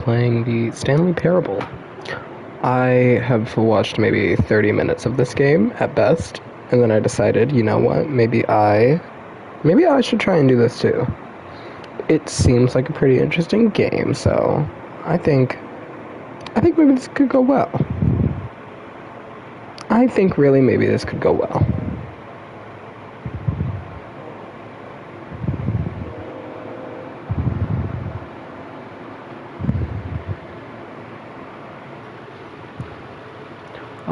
Playing the Stanley Parable. I have watched maybe 30 minutes of this game at best, and then I decided, you know what, maybe I should try and do this too. It seems like a pretty interesting game, so I think maybe this could go well. I think really maybe this could go well.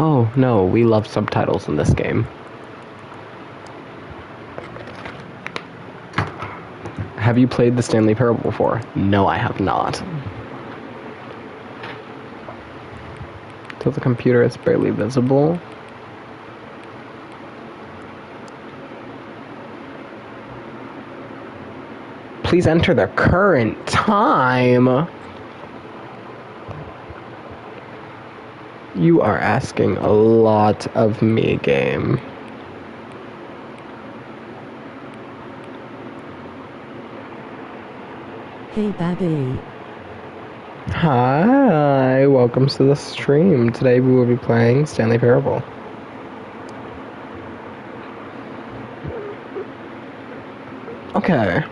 Oh, no, we love subtitles in this game. Have you played the Stanley Parable before? No, I have not. Till the computer is barely visible. Please enter the current time. You are asking a lot of me, game. Hey, Babby. Hi, welcome to the stream. Today we will be playing Stanley Parable. Okay.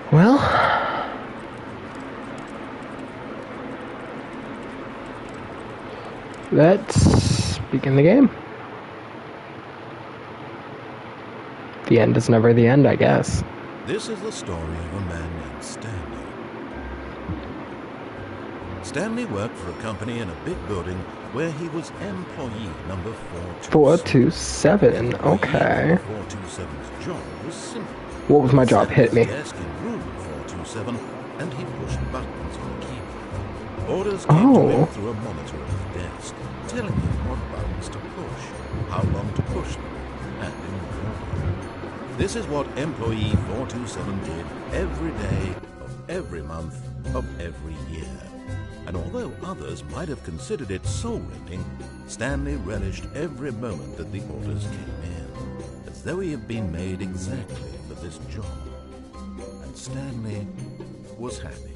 Well, let's begin the game. The end is never the end, I guess. This is the story of a man named Stanley. Stanley worked for a company in a big building where he was employee number 427. 427, okay. 427's job was simple. What was my job? Hit me. Desk in room 427, and he pushed buttons on the keyboard. Orders came to him through a monitor at his desk, telling him what buttons to push, how long to push them, and in what order. This is what employee 427 did every day of every month of every year. And although others might have considered it soul-rending, Stanley relished every moment that the orders came in, as though he had been made exactly for this job. And Stanley was happy.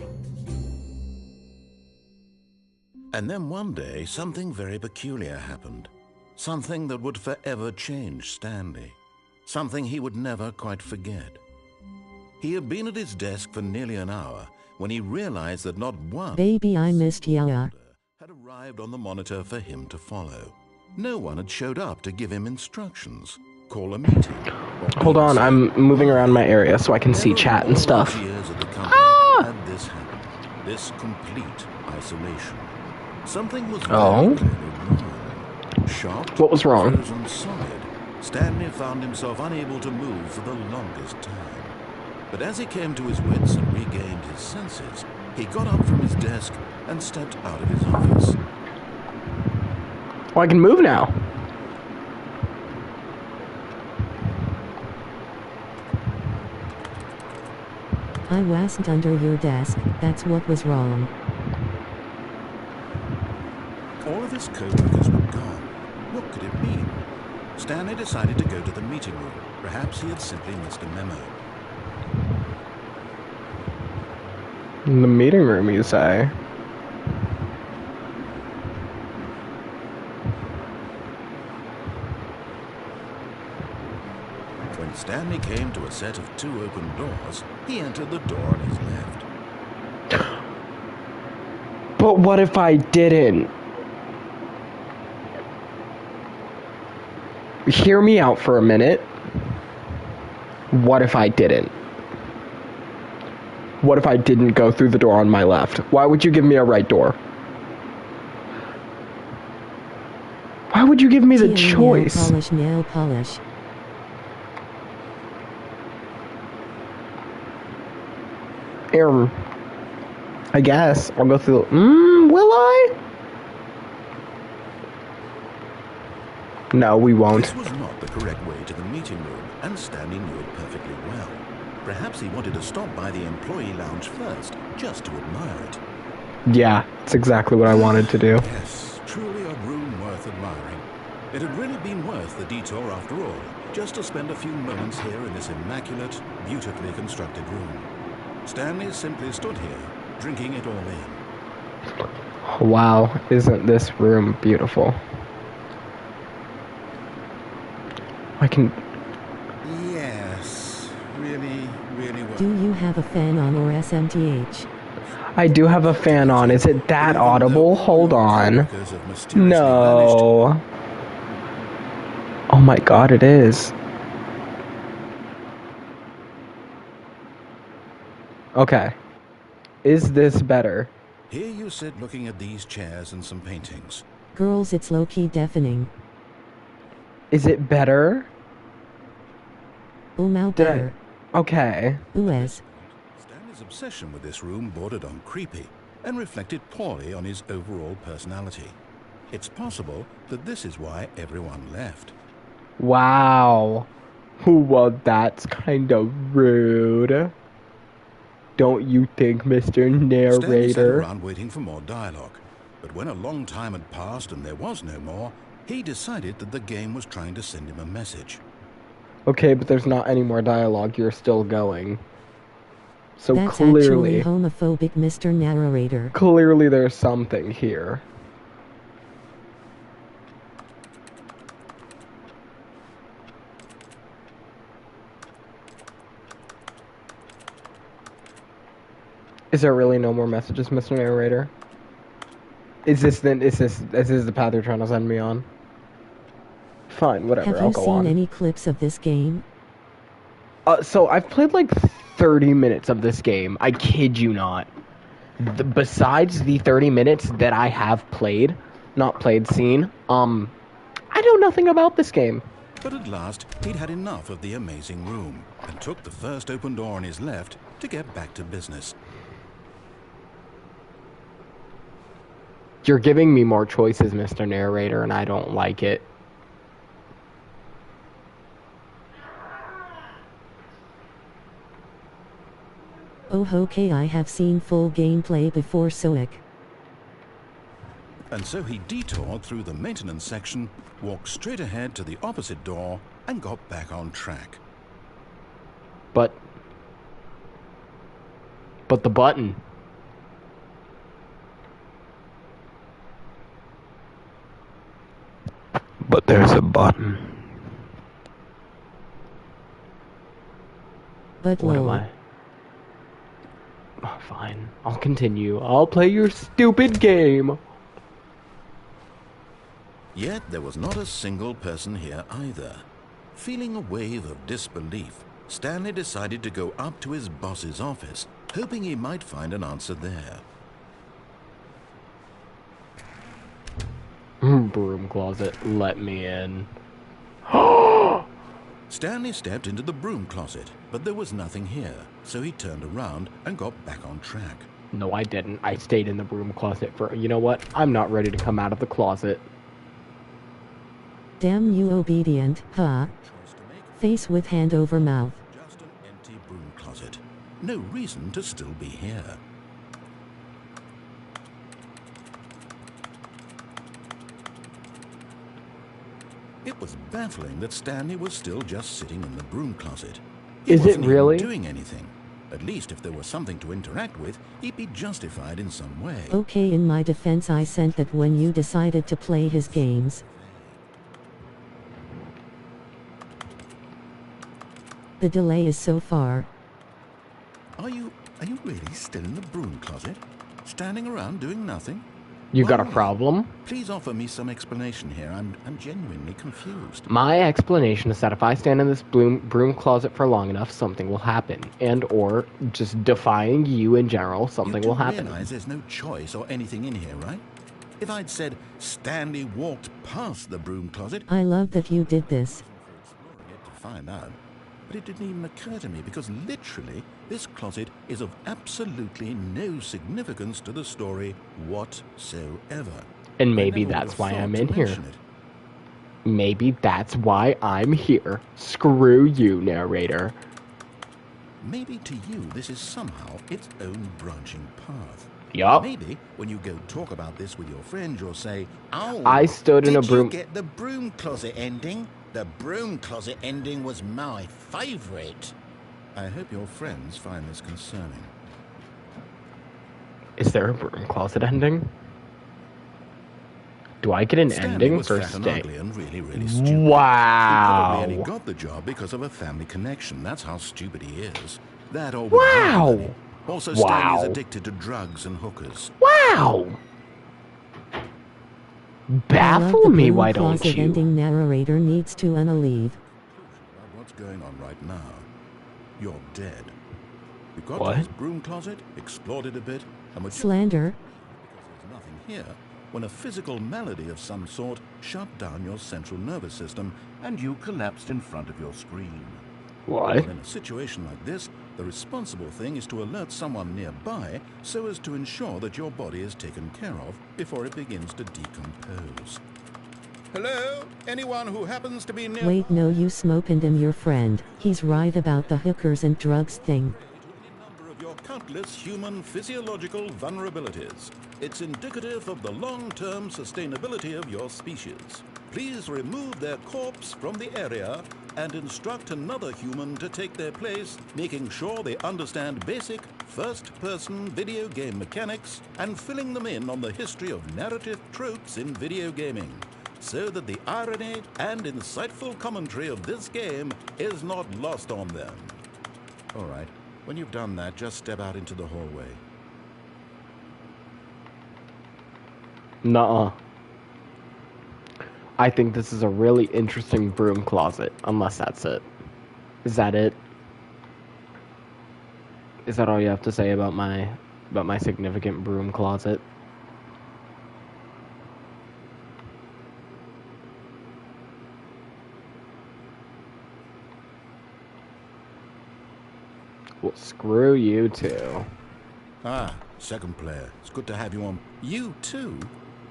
And then one day, something very peculiar happened. Something that would forever change Stanley. Something he would never quite forget. He had been at his desk for nearly an hour when he realized that not one Baby, I missed ya. had arrived on the monitor for him to follow. No one had showed up to give him instructions, call a meeting. Hold on, I'm moving around my area so I can see chat and stuff. And this happened. This complete isolation. Something was very clearly wrong. Shocked, What was wrong? frozen solid, Stanley found himself unable to move for the longest time. But as he came to his wits and regained his senses, he got up from his desk and stepped out of his office. Oh, I can move now. I wasn't under your desk, that's what was wrong. All of his co-workers were gone. What could it mean? Stanley decided to go to the meeting room. Perhaps he had simply missed a memo. In the meeting room, you say? When Stanley came to a set of 2 open doors, he entered the door on his left. But what if I didn't? Hear me out for a minute. What if I didn't? What if I didn't go through the door on my left? Why would you give me a right door? Why would you give me the choice? Nail polish. I guess I'll go through. Will I? No, we won't. This was not the correct way to the meeting room, and Stanley knew it perfectly well. Perhaps he wanted to stop by the employee lounge first, just to admire it. Yeah, it's exactly what I wanted to do. Yes, truly a room worth admiring. It had really been worth the detour after all, just to spend a few moments here in this immaculate, beautifully constructed room. Stanley simply stood here, drinking it all in. Wow, isn't this room beautiful? I can... Yes, really, really well. Do you have a fan on or SMTH? I do have a fan on. Is it that Even audible? though Hold your on. coworkers have mysteriously vanished, No. Oh my god, it is. Okay. Is this better? here you sit looking at these chairs and some paintings. Girls, it's low-key deafening. Is it better? Now Did better. Okay. Uez. Stanley's obsession with this room bordered on creepy and reflected poorly on his overall personality. It's possible that this is why everyone left. Wow. Well, that's kind of rude. Don't you think, Mr. Stanley sat Narrator? around waiting for more dialogue, but when a long time had passed and there was no more, he decided that the game was trying to send him a message. Okay, but there's not any more dialogue. You're still going. So That's clearly... actually homophobic, Mr. Narrator. Clearly there's something here. Is there really no more messages, Mr. Narrator? Is this the path you're trying to send me on? Fine, whatever, Have I'll you go seen on. any clips of this game? So I've played like 30 minutes of this game. I kid you not. Besides the 30 minutes that I have played, seen, I know nothing about this game. But at last, he'd had enough of the amazing room and took the first open door on his left to get back to business. You're giving me more choices, Mr. Narrator, and I don't like it. Oh, okay, I have seen full gameplay before Soic. And so he detoured through the maintenance section, walked straight ahead to the opposite door, and got back on track. But the button. But there's a button. But What am lol. I? Oh, fine. I'll continue. I'll play your stupid game. Yet there was not a single person here either. Feeling a wave of disbelief, Stanley decided to go up to his boss's office, hoping he might find an answer there. Broom closet, let me in. Stanley stepped into the broom closet, but there was nothing here, so he turned around and got back on track. No, I didn't. I stayed in the broom closet for... You know what? I'm not ready to come out of the closet. Damn you obedient, huh? Choice to make, Face with hand over mouth. just an empty broom closet. No reason to still be here. It was baffling that Stanley was still just sitting in the broom closet. He Is it wasn't even really? doing anything. At least if there was something to interact with, he'd be justified in some way. Okay, in my defense, I sent that when you decided to play his games. The delay is so far. Are you really still in the broom closet? Standing around doing nothing? You got a Why? problem? Please offer me some explanation here. I'm genuinely confused. My explanation is that if I stand in this broom closet for long enough, something will happen. And or, just defying you in general, something will happen. You do realize there's no choice or anything in here, right? If I'd said Stanley walked past the broom closet, I love that you did this. exploring it to find out. But it didn't even occur to me because literally this closet is of absolutely no significance to the story whatsoever. And I maybe never would that's have why thought I'm to in here. mention it. Maybe that's why I'm here. Screw you, narrator. Maybe to you this is somehow its own branching path. Yup. Maybe when you go talk about this with your friend, you'll say, "Oh, I stood in a did broom... you get the broom closet ending? The broom closet ending was my favorite. I hope your friends find this concerning. Is there a broom closet ending? Do I get an Stanley ending was for fat and stay? ugly and really stupid. Wow. He probably only got the job because of a family connection. That's how stupid he is. That or with Wow. money. Also, Wow. Stanley is addicted to drugs and hookers. Wow. Baffle me, why don't closet you? ending narrator needs to unalive. About what's going on right now. You're dead. You got What? to his broom closet, explored it a bit, and were Slander. because there's nothing here, when a physical malady of some sort shut down your central nervous system and you collapsed in front of your screen. What? Well, in a situation like this, the responsible thing is to alert someone nearby so as to ensure that your body is taken care of before it begins to decompose. Hello? Anyone who happens to be near... Wait, no, you smoke and am your friend. He's right about the hookers and drugs thing. Number of your countless human physiological vulnerabilities. It's indicative of the long-term sustainability of your species. Please remove their corpse from the area and instruct another human to take their place, making sure they understand basic first-person video game mechanics and filling them in on the history of narrative tropes in video gaming, so that the irony and insightful commentary of this game is not lost on them. All right. When you've done that, just step out into the hallway. Nuh-uh. I think this is a really interesting broom closet, unless that's it. Is that it? Is that all you have to say about my significant broom closet? Well, screw you too. Ah, second player. It's good to have you on. You too?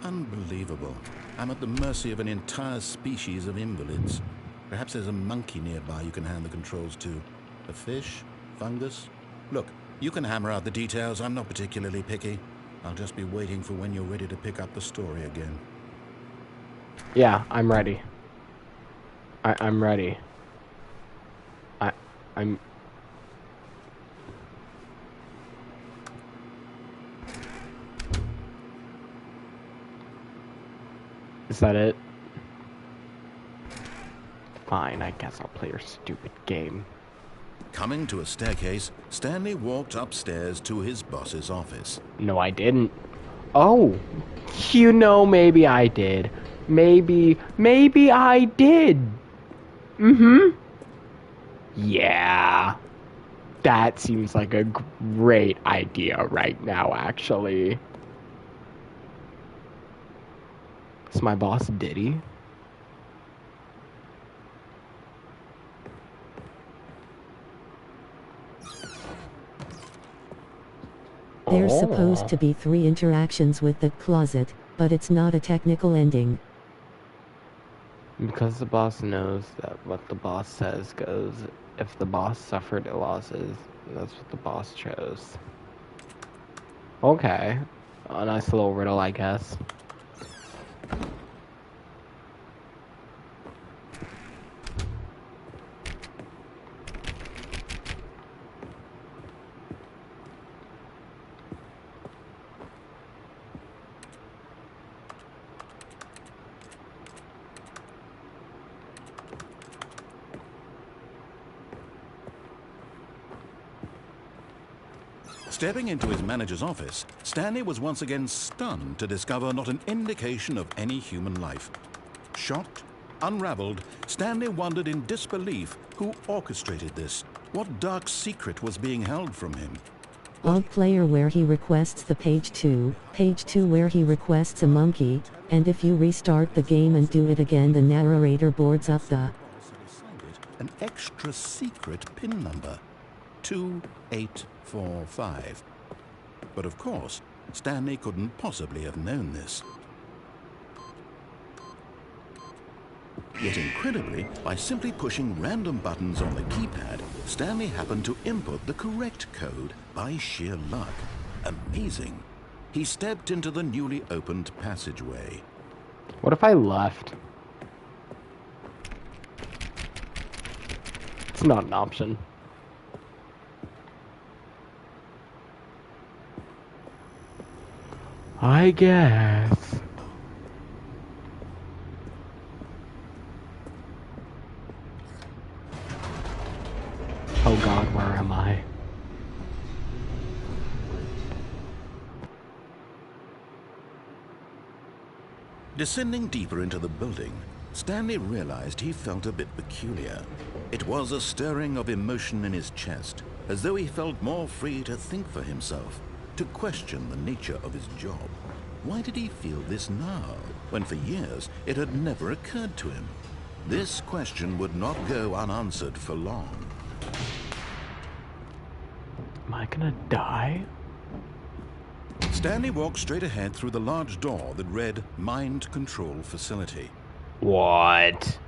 Unbelievable. I'm at the mercy of an entire species of invalids. Perhaps there's a monkey nearby you can hand the controls to. A fish? Fungus? Look, you can hammer out the details. I'm not particularly picky. I'll just be waiting for when you're ready to pick up the story again. Yeah, I'm ready. I'm ready. I'm... Is that it? Fine, I guess I'll play your stupid game. Coming to a staircase, Stanley walked upstairs to his boss's office. No, I didn't. Oh, you know, maybe I did. Maybe I did. Mm-hmm. Yeah. That seems like a great idea right now, actually. Is my boss Diddy? There's supposed to be 3 interactions with the closet, but it's not a technical ending. Because the boss knows that what the boss says goes. If the boss suffered losses, that's what the boss chose. Okay. A nice little riddle, I guess. Stepping into his manager's office, Stanley was once again stunned to discover not an indication of any human life. Shocked, unraveled, Stanley wondered in disbelief who orchestrated this. What dark secret was being held from him? Alt player where he requests the page 2 where he requests a monkey, and if you restart the game and do it again, the narrator boards up the an extra secret PIN number. 2845. But of course, Stanley couldn't possibly have known this. Yet incredibly, by simply pushing random buttons on the keypad, Stanley happened to input the correct code by sheer luck. Amazing. He stepped into the newly opened passageway. What if I left? It's not an option. I guess. Oh God, where am I? Descending deeper into the building, Stanley realized he felt a bit peculiar. It was a stirring of emotion in his chest, as though he felt more free to think for himself, to question the nature of his job. Why did he feel this now, when for years it had never occurred to him? This question would not go unanswered for long. Am I gonna die? Stanley walked straight ahead through the large door that read Mind Control Facility. What?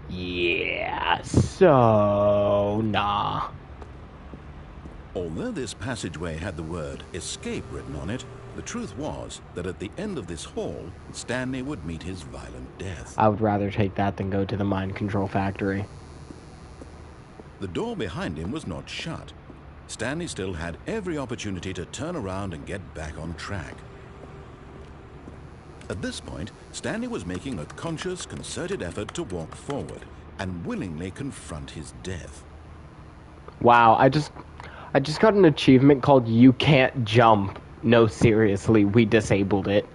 Yeah, so nah. Although this passageway had the word escape written on it, the truth was that at the end of this hall, Stanley would meet his violent death. I would rather take that than go to the mind control factory. The door behind him was not shut. Stanley still had every opportunity to turn around and get back on track. At this point, Stanley was making a conscious, concerted effort to walk forward and willingly confront his death. Wow, I just got an achievement called You Can't Jump. No, seriously, we disabled it.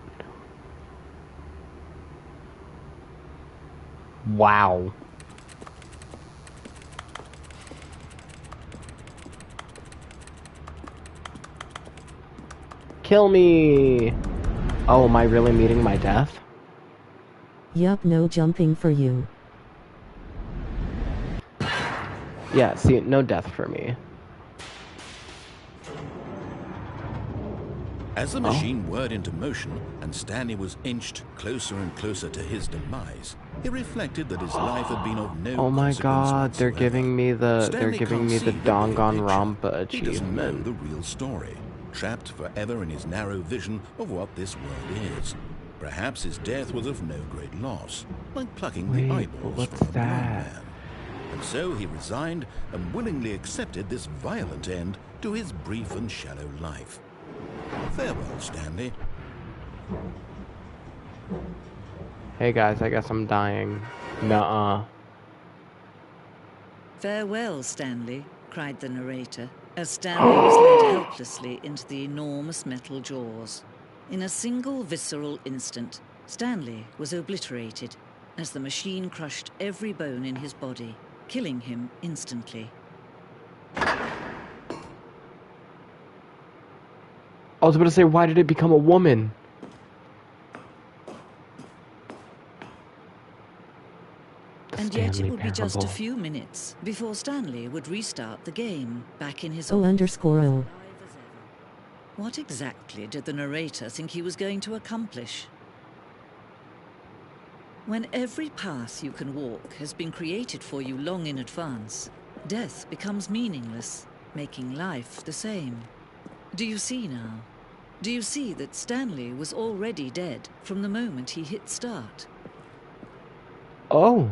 Wow. Kill me! Oh, am I really meeting my death? Yup, no jumping for you. Yeah, see, no death for me. As the machine whirred into motion and Stanley was inched closer and closer to his demise, he reflected that his life had been of no Oh my consequence god, they're whatsoever. giving me the Stanley can't see the bigger Danganronpa picture. He doesn't know achievement. the real story, trapped forever in his narrow vision of what this world is. Perhaps his death was of no great loss, like plucking the Wait, eyeballs what's from a blind that? man. And so he resigned and willingly accepted this violent end to his brief and shallow life. Farewell, Stanley. Hey guys, I guess I'm dying. Nuh-uh. Farewell, Stanley, cried the narrator, as Stanley was led helplessly into the enormous metal jaws. In a single visceral instant, Stanley was obliterated as the machine crushed every bone in his body, killing him instantly. I was about to say, why did it become a woman? And yet it Stanley would be just a parable. few minutes before Stanley would restart the game back in his O_O. What exactly did the narrator think he was going to accomplish? When every path you can walk has been created for you long in advance, death becomes meaningless, making life the same. Do you see now? Do you see that Stanley was already dead from the moment he hit start? Oh.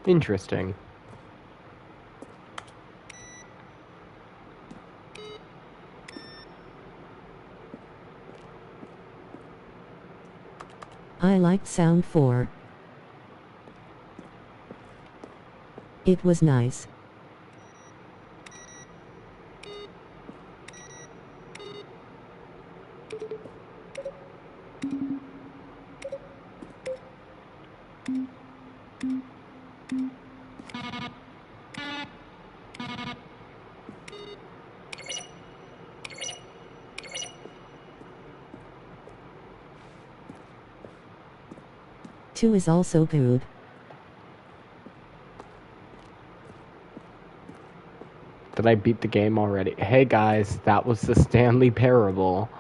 Interesting. I liked Sound 4. It was nice. Two is also good. Did I beat the game already? Hey guys, that was the Stanley parable.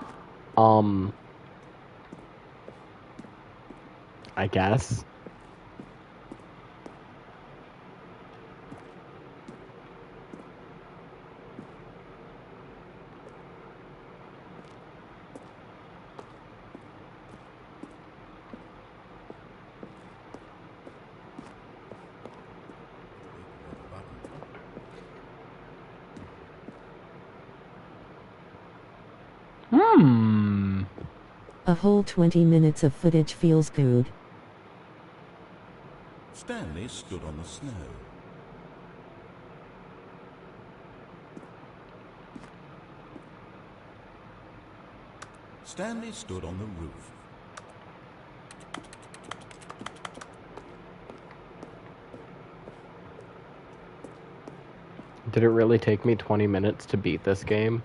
I guess. A whole 20 minutes of footage feels good. Stanley stood on the snow. Stanley stood on the roof. Did it really take me 20 minutes to beat this game?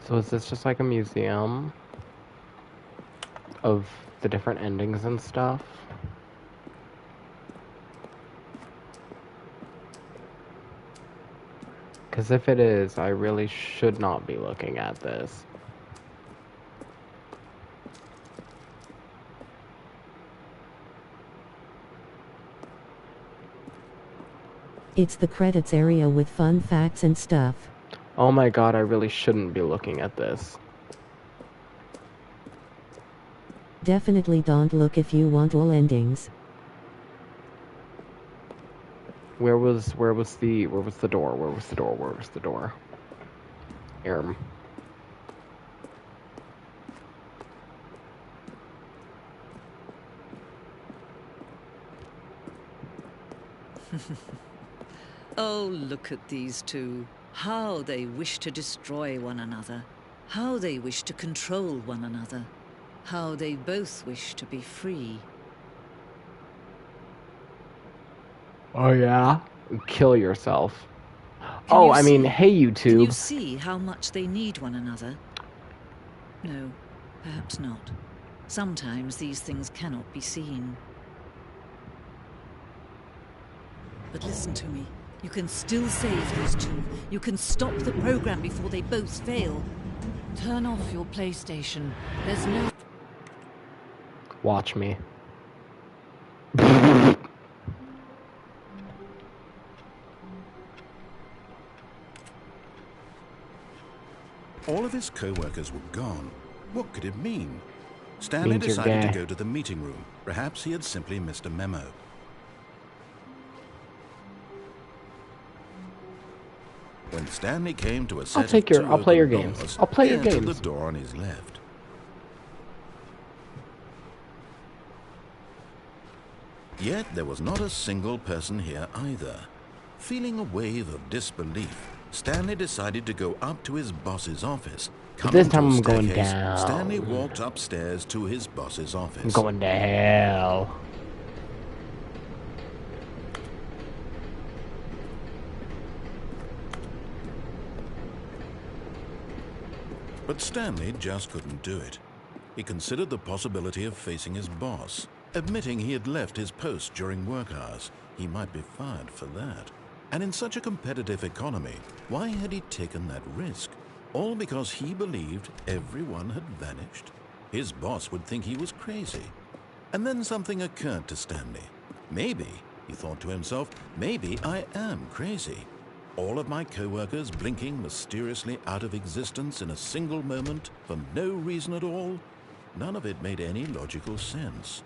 So is this just like a museum of the different endings and stuff? Because if it is, I really should not be looking at this. It's the credits area with fun facts and stuff. Oh my god, I really shouldn't be looking at this. Definitely don't look if you want all endings. Where was the door? Where was the door? Where was the door? Erm. Oh, look at these two. How they wish to destroy one another. How they wish to control one another. How they both wish to be free. Oh yeah? Kill yourself. Oh, I mean, hey Can you YouTube. see how much they need one another? No, perhaps not. Sometimes these things cannot be seen. But listen to me. You can still save these two. You can stop the program before they both fail. Turn off your PlayStation. There's no... Watch me. All of his co-workers were gone. What could it mean? Stanley Means you're decided to gay. go to the meeting room. Perhaps he had simply missed a memo. When Stanley came to a set take your- of two I'll play your open games. doors, I'll play he your entered games. the door on his left. Yet there was not a single person here either. Feeling a wave of disbelief, Stanley decided to go up to his boss's office. But this Coming to time a I'm going staircase, down. Stanley walked upstairs to his boss's office. I'm going to hell. But Stanley just couldn't do it. He considered the possibility of facing his boss, admitting he had left his post during work hours. He might be fired for that. And in such a competitive economy, why had he taken that risk? All because he believed everyone had vanished? His boss would think he was crazy. And then something occurred to Stanley. Maybe, he thought to himself, maybe I am crazy. All of my co-workers blinking mysteriously out of existence in a single moment for no reason at all? None of it made any logical sense.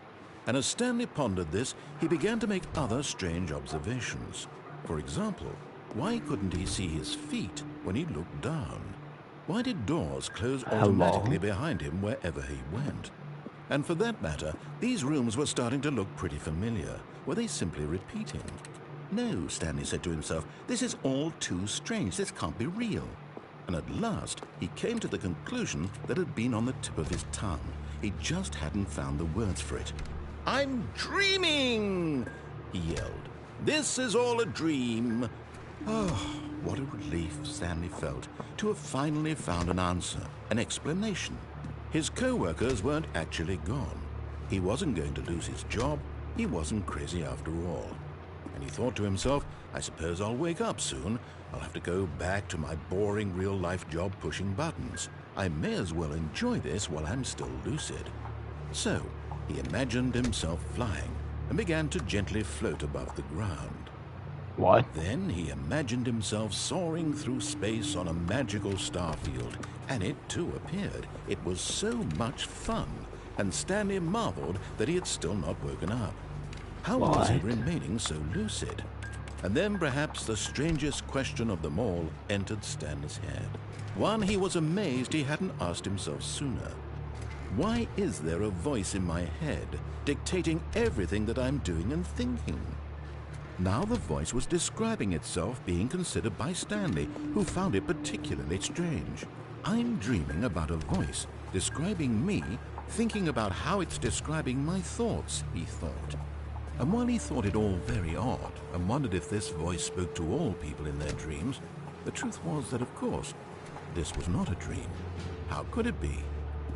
And as Stanley pondered this, he began to make other strange observations. For example, why couldn't he see his feet when he looked down? Why did doors close automatically behind him wherever he went? And for that matter, these rooms were starting to look pretty familiar. Were they simply repeating? No, Stanley said to himself, this is all too strange. This can't be real. And at last, he came to the conclusion that had been on the tip of his tongue. He just hadn't found the words for it. "I'm dreaming!" he yelled. "This is all a dream." Oh, what a relief Stanley felt to have finally found an answer, an explanation. His co-workers weren't actually gone. He wasn't going to lose his job. He wasn't crazy after all. And he thought to himself, I suppose I'll wake up soon. I'll have to go back to my boring real-life job pushing buttons. I may as well enjoy this while I'm still lucid. So, he imagined himself flying and began to gently float above the ground. What? Then he imagined himself soaring through space on a magical starfield, and it too appeared. It was so much fun, and Stanley marveled that he had still not woken up. How was he remaining so lucid? And then perhaps the strangest question of them all entered Stanley's head. One he was amazed he hadn't asked himself sooner. Why is there a voice in my head dictating everything that I'm doing and thinking? Now the voice was describing itself being considered by Stanley, who found it particularly strange. I'm dreaming about a voice describing me, thinking about how it's describing my thoughts, he thought. And while he thought it all very odd and wondered if this voice spoke to all people in their dreams, the truth was that, of course, this was not a dream. How could it be?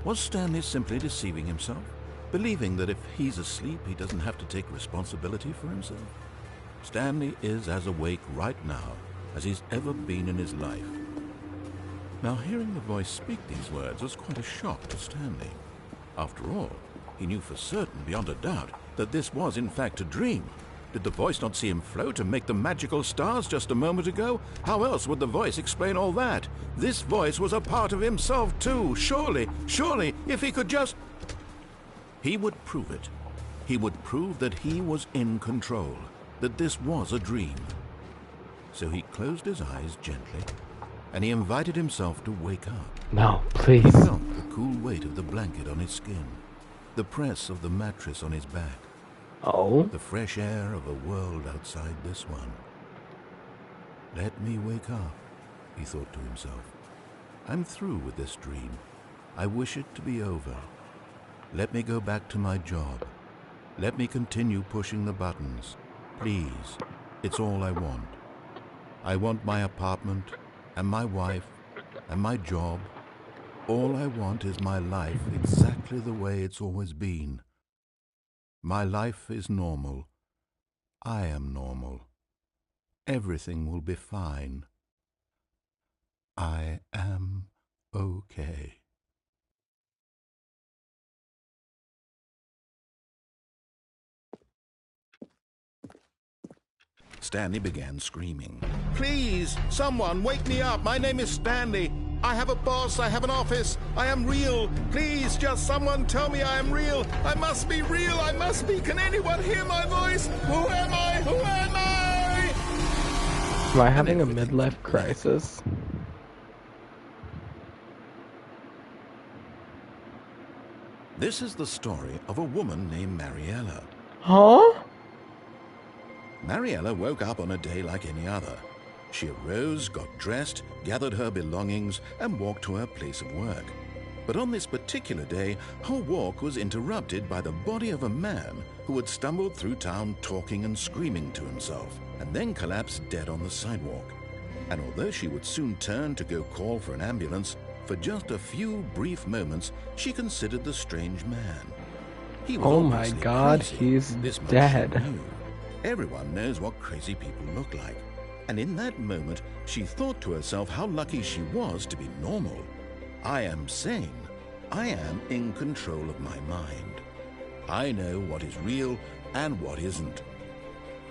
Was Stanley simply deceiving himself, believing that if he's asleep, he doesn't have to take responsibility for himself? Stanley is as awake right now as he's ever been in his life. Now, hearing the voice speak these words was quite a shock to Stanley. After all, he knew for certain, beyond a doubt, that this was in fact a dream. Did the voice not see him float and make the magical stars just a moment ago? How else would the voice explain all that? This voice was a part of himself too. Surely, if he could just... He would prove it. He would prove that he was in control, that this was a dream. So he closed his eyes gently, and he invited himself to wake up. No, please. He felt the cool weight of the blanket on his skin, the press of the mattress on his back, the fresh air of a world outside this one. Let me wake up, he thought to himself. I'm through with this dream. I wish it to be over. Let me go back to my job. Let me continue pushing the buttons. Please, it's all I want. I want my apartment and my wife and my job. All I want is my life exactly the way it's always been. My life is normal. I am normal. Everything will be fine. I am okay. Stanley began screaming. Please, someone, wake me up. My name is Stanley. I have a boss. I have an office. I am real. Please, just someone tell me I am real. I must be real. I must be. Can anyone hear my voice? Who am I? Who am I? Am I having a midlife crisis? This is the story of a woman named Mariella. Huh? Mariella woke up on a day like any other. She arose, got dressed, gathered her belongings, and walked to her place of work. But on this particular day, her walk was interrupted by the body of a man who had stumbled through town talking and screaming to himself, and then collapsed dead on the sidewalk. And although she would soon turn to go call for an ambulance, for just a few brief moments, she considered the strange man. He was Oh my obviously God, crazy. he's This much dead. she knew. Everyone knows what crazy people look like. And in that moment, she thought to herself how lucky she was to be normal. I am sane. I am in control of my mind. I know what is real and what isn't.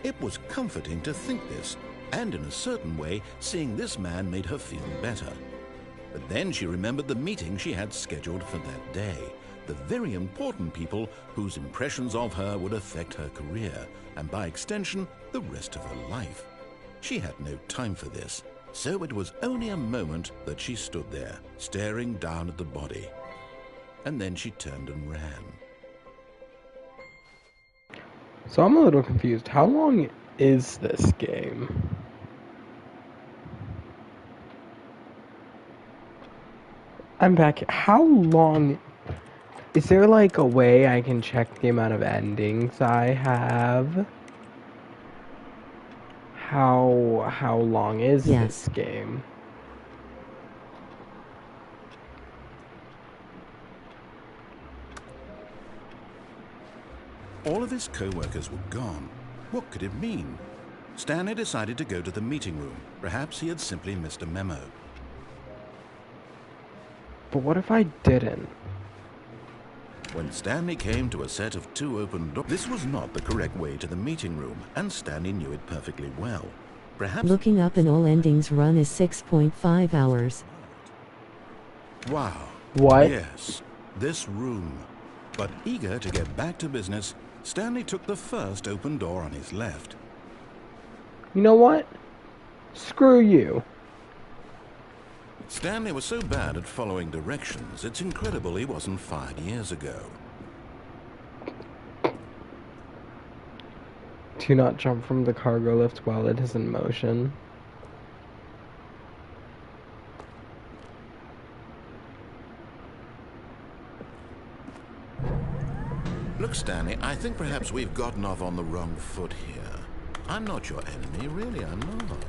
It was comforting to think this, and in a certain way, seeing this man made her feel better. But then she remembered the meeting she had scheduled for that day, the very important people whose impressions of her would affect her career, and by extension, the rest of her life. She had no time for this, so it was only a moment that she stood there, staring down at the body. And then she turned and ran. So I'm a little confused. How long is this game? I'm back. How long? Is there like a way I can check the amount of endings I have? How long is this game? All of his co-workers were gone. What could it mean? Stanley decided to go to the meeting room. Perhaps he had simply missed a memo. But what if I didn't? When Stanley came to a set of 2 open doors, this was not the correct way to the meeting room, and Stanley knew it perfectly well. Perhaps... Looking up an all endings run is 6.5 hours. Wow. What? Yes, this room. But eager to get back to business, Stanley took the first open door on his left. You know what? Screw you. Stanley was so bad at following directions, it's incredible he wasn't fired years ago. Do not jump from the cargo lift while it is in motion. Look, Stanley, I think perhaps we've gotten off on the wrong foot here. I'm not your enemy, really, I'm not.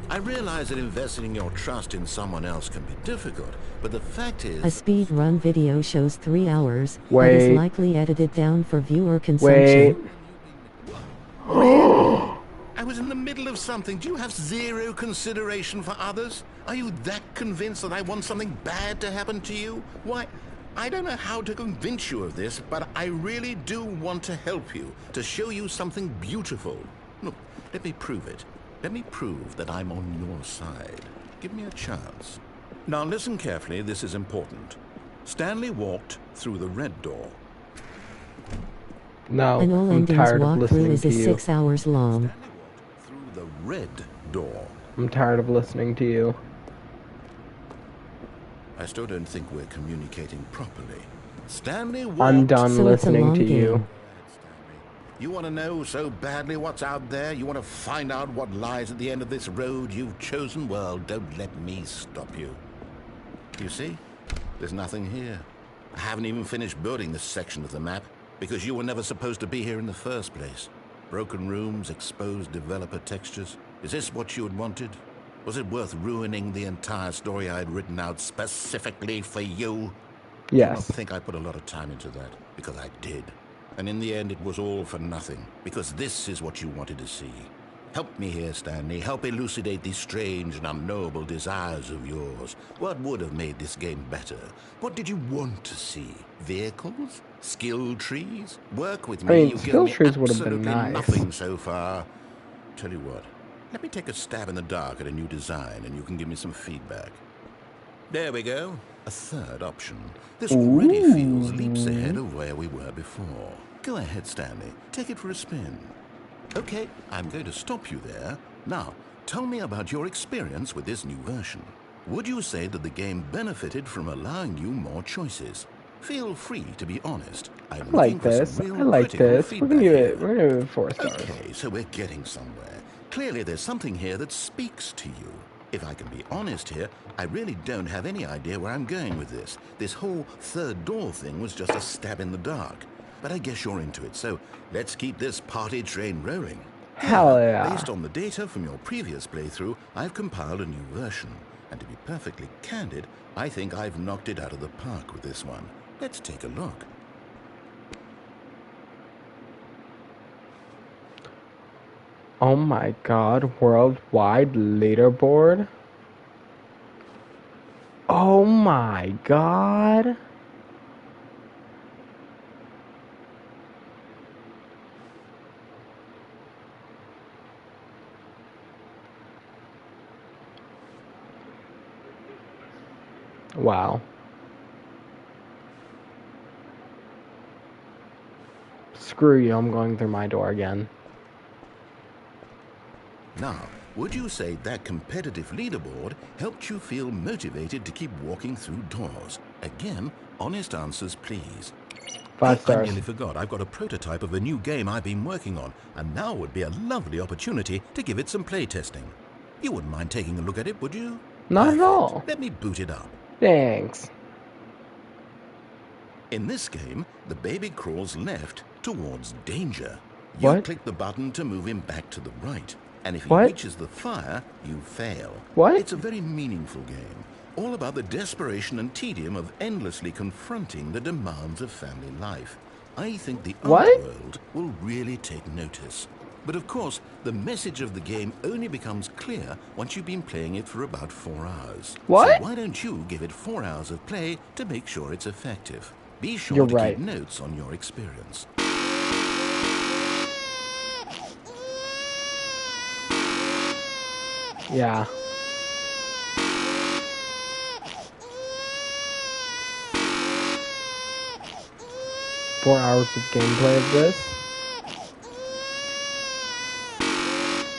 I realize that investing your trust in someone else can be difficult, but the fact is... A speed run video shows 3 hours, but Wait. is likely edited down for viewer consumption. Really? I was in the middle of something. Do you have zero consideration for others? Are you that convinced that I want something bad to happen to you? Why, I don't know how to convince you of this, but I really do want to help you, to show you something beautiful. Look, let me prove it. Let me prove that I'm on your side. Give me a chance. Now listen carefully, this is important. Stanley walked through the red door. No, An all I'm endings tired of walkthrough listening is to you. 6 hours long. Stanley walked through the red door. I'm tired of listening to you. I still don't think we're communicating properly. Stanley walked... I'm done So it's a listening long to game. you. You want to know so badly what's out there? You want to find out what lies at the end of this road you've chosen? Well, don't let me stop you. You see? There's nothing here. I haven't even finished building this section of the map, because you were never supposed to be here in the first place. Broken rooms, exposed developer textures. Is this what you had wanted? Was it worth ruining the entire story I had written out specifically for you? Yes. I don't think I put a lot of time into that, because I did. And in the end, it was all for nothing, because this is what you wanted to see. Help me here, Stanley. Help elucidate these strange and unknowable desires of yours. What would have made this game better? What did you want to see? Vehicles? Skill trees? Work with me. I mean, You've skill given me trees would have been absolutely nice. nothing so far. Tell you what, let me take a stab in the dark at a new design, and you can give me some feedback. There we go. A third option. This already feels leaps ahead of where we were before. Go ahead, Stanley. Take it for a spin. Okay, I'm going to stop you there. Now, tell me about your experience with this new version. Would you say that the game benefited from allowing you more choices? Feel free to be honest. I'm I looking like for this. some real I like critical this. We're gonna feedback give here. it. We're gonna give it 4 stars. Okay, so we're getting somewhere. Clearly there's something here that speaks to you. If I can be honest here, I really don't have any idea where I'm going with this. This whole third door thing was just a stab in the dark. But I guess you're into it, so let's keep this party train rolling. Hell yeah. Based on the data from your previous playthrough, I've compiled a new version. And to be perfectly candid, I think I've knocked it out of the park with this one. Let's take a look. Oh my god, worldwide leaderboard? Oh my god. Wow. Screw you, I'm going through my door again. Now, would you say that competitive leaderboard helped you feel motivated to keep walking through doors? Again, honest answers, please. 5 I stars. nearly forgot. I've got a prototype of a new game I've been working on, and now would be a lovely opportunity to give it some playtesting. You wouldn't mind taking a look at it, would you? Not at Perfect. all. Let me boot it up. Thanks. In this game, the baby crawls left towards danger. You What? click the button to move him back to the right, and if he What? reaches the fire, you fail. What? It's a very meaningful game, all about the desperation and tedium of endlessly confronting the demands of family life. I think the What? art world will really take notice. But of course, the message of the game only becomes clear once you've been playing it for about 4 hours. What? So why don't you give it 4 hours of play to make sure it's effective? Be sure You're to right. keep notes on your experience. Yeah. Four hours of gameplay of this.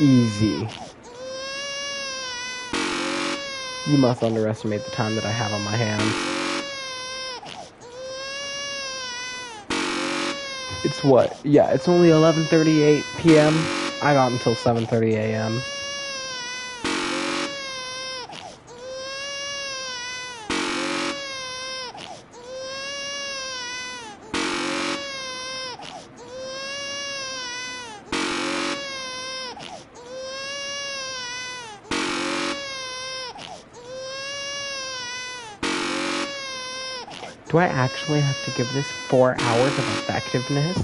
Easy. You must underestimate the time that I have on my hands. It's what? Yeah, it's only 11:38 p.m. I got until 7:30 a.m. Do I actually have to give this 4 hours of effectiveness?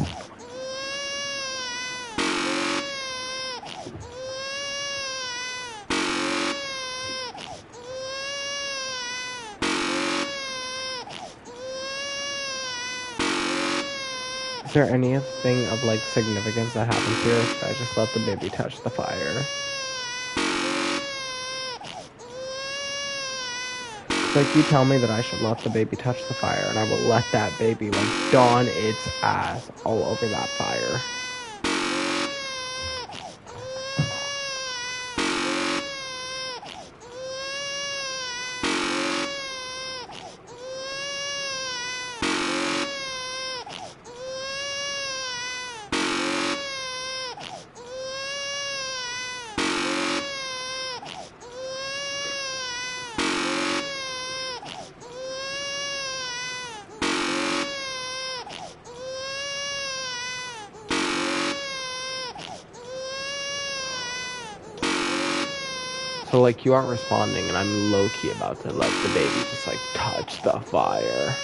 Is there anything of like significance that happens here? Should I just let the baby touch the fire? Like, you tell me that I should let the baby touch the fire, and I will let that baby, like, dawn its ass all over that fire. So, like, you aren't responding, and I'm low-key about to let the baby just, like, touch the fire.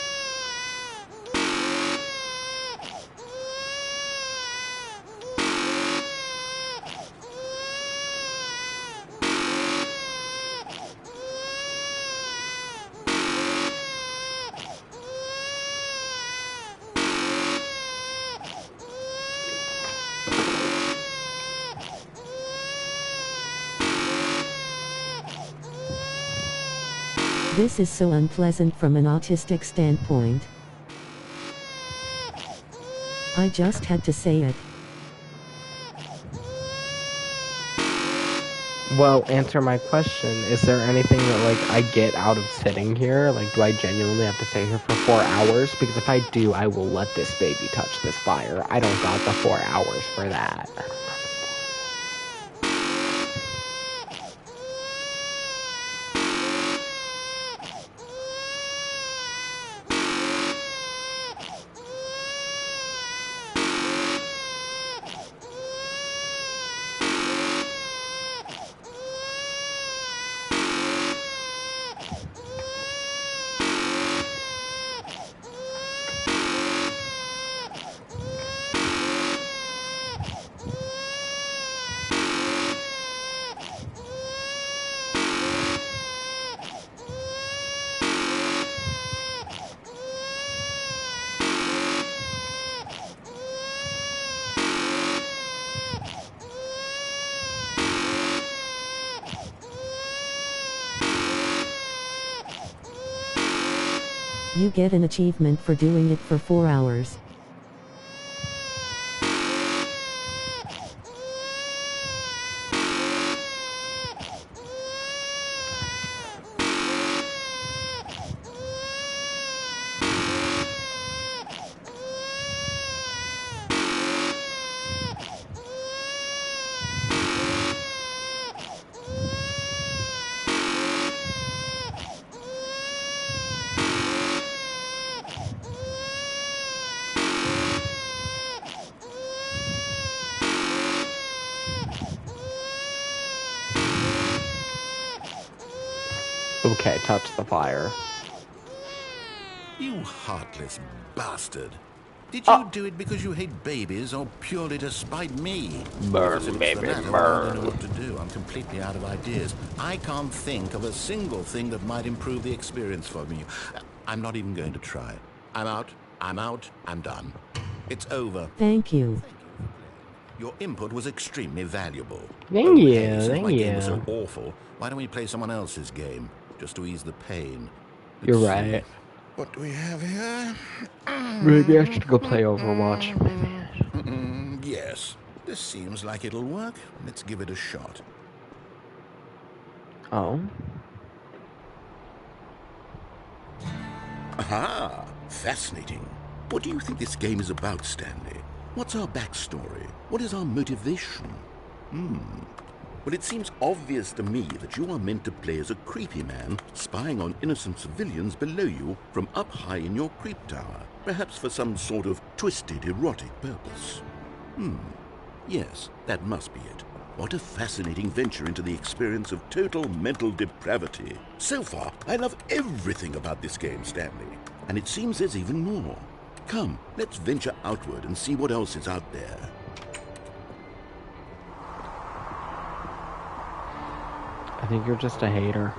This is so unpleasant from an autistic standpoint. I just had to say it. Well, answer my question. Is there anything that, like, I get out of sitting here? Like, do I genuinely have to stay here for 4 hours? Because if I do, I will let this baby touch this fire. I don't got the 4 hours for that. You get an achievement for doing it for 4 hours. Okay, touch the fire. You heartless bastard. Did you do it because you hate babies or purely to spite me? Because if Burn, it's the baby, latter, well, I don't know burn. what to do. I'm completely out of ideas. I can't think of a single thing that might improve the experience for me. I'm not even going to try. I'm out. I'm out. I'm done. It's over. Thank you. Your input was extremely valuable. Thank you, Hey, since thank my game was so you. awful, why don't we play someone else's game? Just to ease the pain. You're Let's see. right. What do we have here? Maybe I should go play Overwatch. Yes. This seems like it'll work. Let's give it a shot. Oh? Aha! Fascinating. What do you think this game is about, Stanley? What's our backstory? What is our motivation? Well, it seems obvious to me that you are meant to play as a creepy man spying on innocent civilians below you from up high in your creep tower, perhaps for some sort of twisted, erotic purpose. Yes, that must be it. What a fascinating venture into the experience of total mental depravity. So far, I love everything about this game, Stanley. And it seems there's even more. Come, let's venture outward and see what else is out there. I think you're just a hater.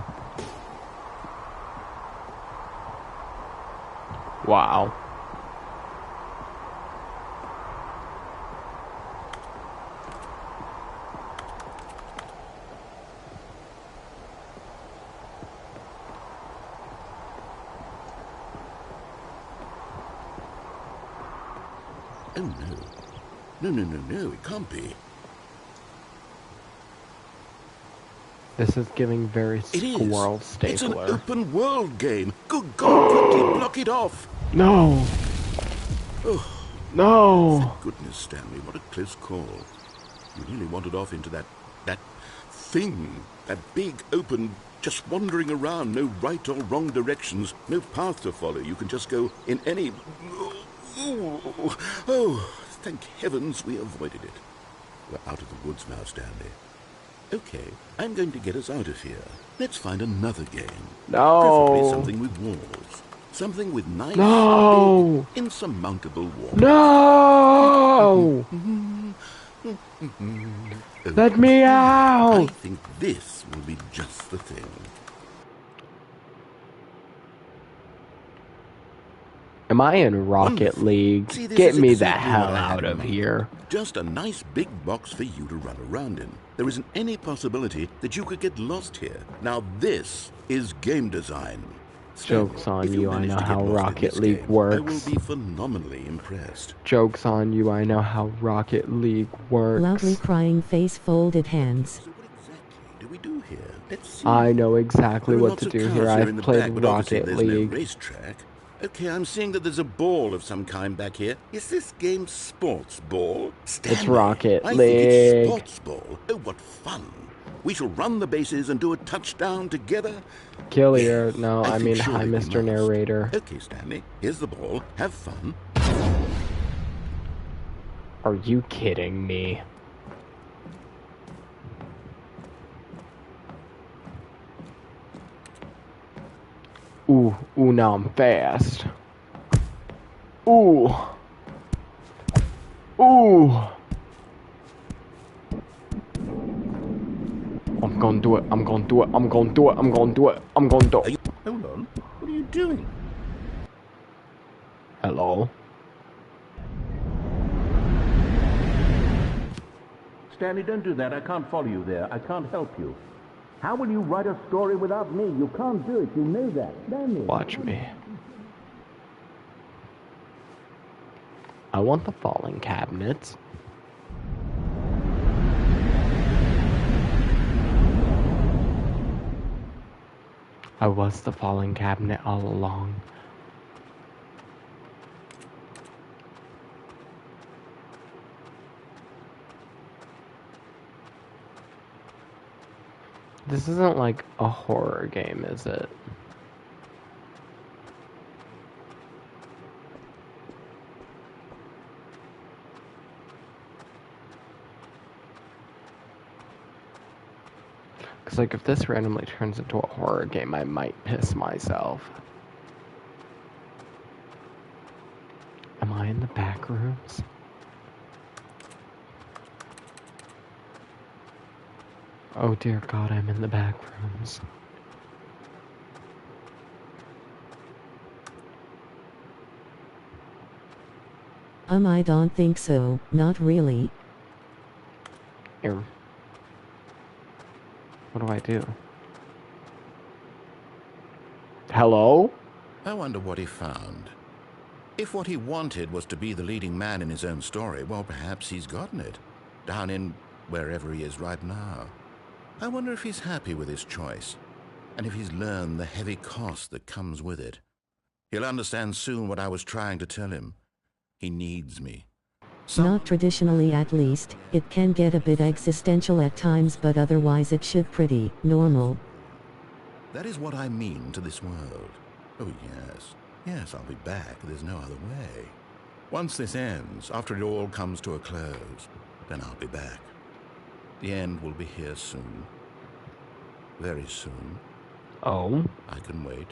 Wow. Oh, no. No, it can't be. This is giving very It is. Squirrel It's an Stapler. open world game. Good God, quickly block it off. No! Oh, No! thank goodness, Stanley. What a close call. You really wandered off into that thing. That big, open, just wandering around. No right or wrong directions. No path to follow. You can just go in any... Oh, thank heavens we avoided it. We're out of the woods now, Stanley. Okay, I'm going to get us out of here. Let's find another game. No! Preferably something with walls. Something with nice, No! big, insurmountable walls. No! Let me I out! think this will be just the thing. Am I in Rocket Wonderful. League? See, this Get is me the exactly hell what I had out in of mind. here. Just a nice big box for you to run around in. There isn't any possibility that you could get lost here. Now this is game design. Joke's on if you, I manage know to get how lost in Rocket this League game, works. I will be phenomenally impressed. Joke's on you, I know how Rocket League works. Loudly crying face, folded hands. So what exactly do we do here? Let's see. I know exactly There are what lots to of do cars here. in I've the played back, but obviously Rocket there's League. no racetrack. Okay, I'm seeing that there's a ball of some kind back here. Is this game sports ball? Stanley, Rocket I League. think it's sports ball. Oh, what fun. We shall run the bases and do a touchdown together. Killier. Yes, No, I think mean, hi, surely we Mr. must. Narrator. Okay, Stanley, here's the ball. Have fun. Are you kidding me? Ooh, now I'm fast. Ooh. I'm gonna do it. Hold on. What are you doing? Hello? Stanley, don't do that. I can't follow you there. I can't help you. How will you write a story without me? You can't do it. You know that. Stanley. Watch me. I want the falling cabinets. I was the falling cabinet all along. This isn't like a horror game, is it? Because, like, if this randomly turns into a horror game, I might piss myself. Am I in the back rooms? Oh dear God, I'm in the back rooms. I don't think so, not really. Here. What do I do? Hello? I wonder what he found. If what he wanted was to be the leading man in his own story, well, perhaps he's gotten it. Down in wherever he is right now. I wonder if he's happy with his choice, and if he's learned the heavy cost that comes with it. He'll understand soon what I was trying to tell him. He needs me. Not traditionally, at least. It can get a bit existential at times, but otherwise it should pretty normal. That is what I mean to this world. Oh, yes. Yes, I'll be back. There's no other way. Once this ends, after it all comes to a close, then I'll be back. The end will be here soon. Very soon. Oh? I can wait.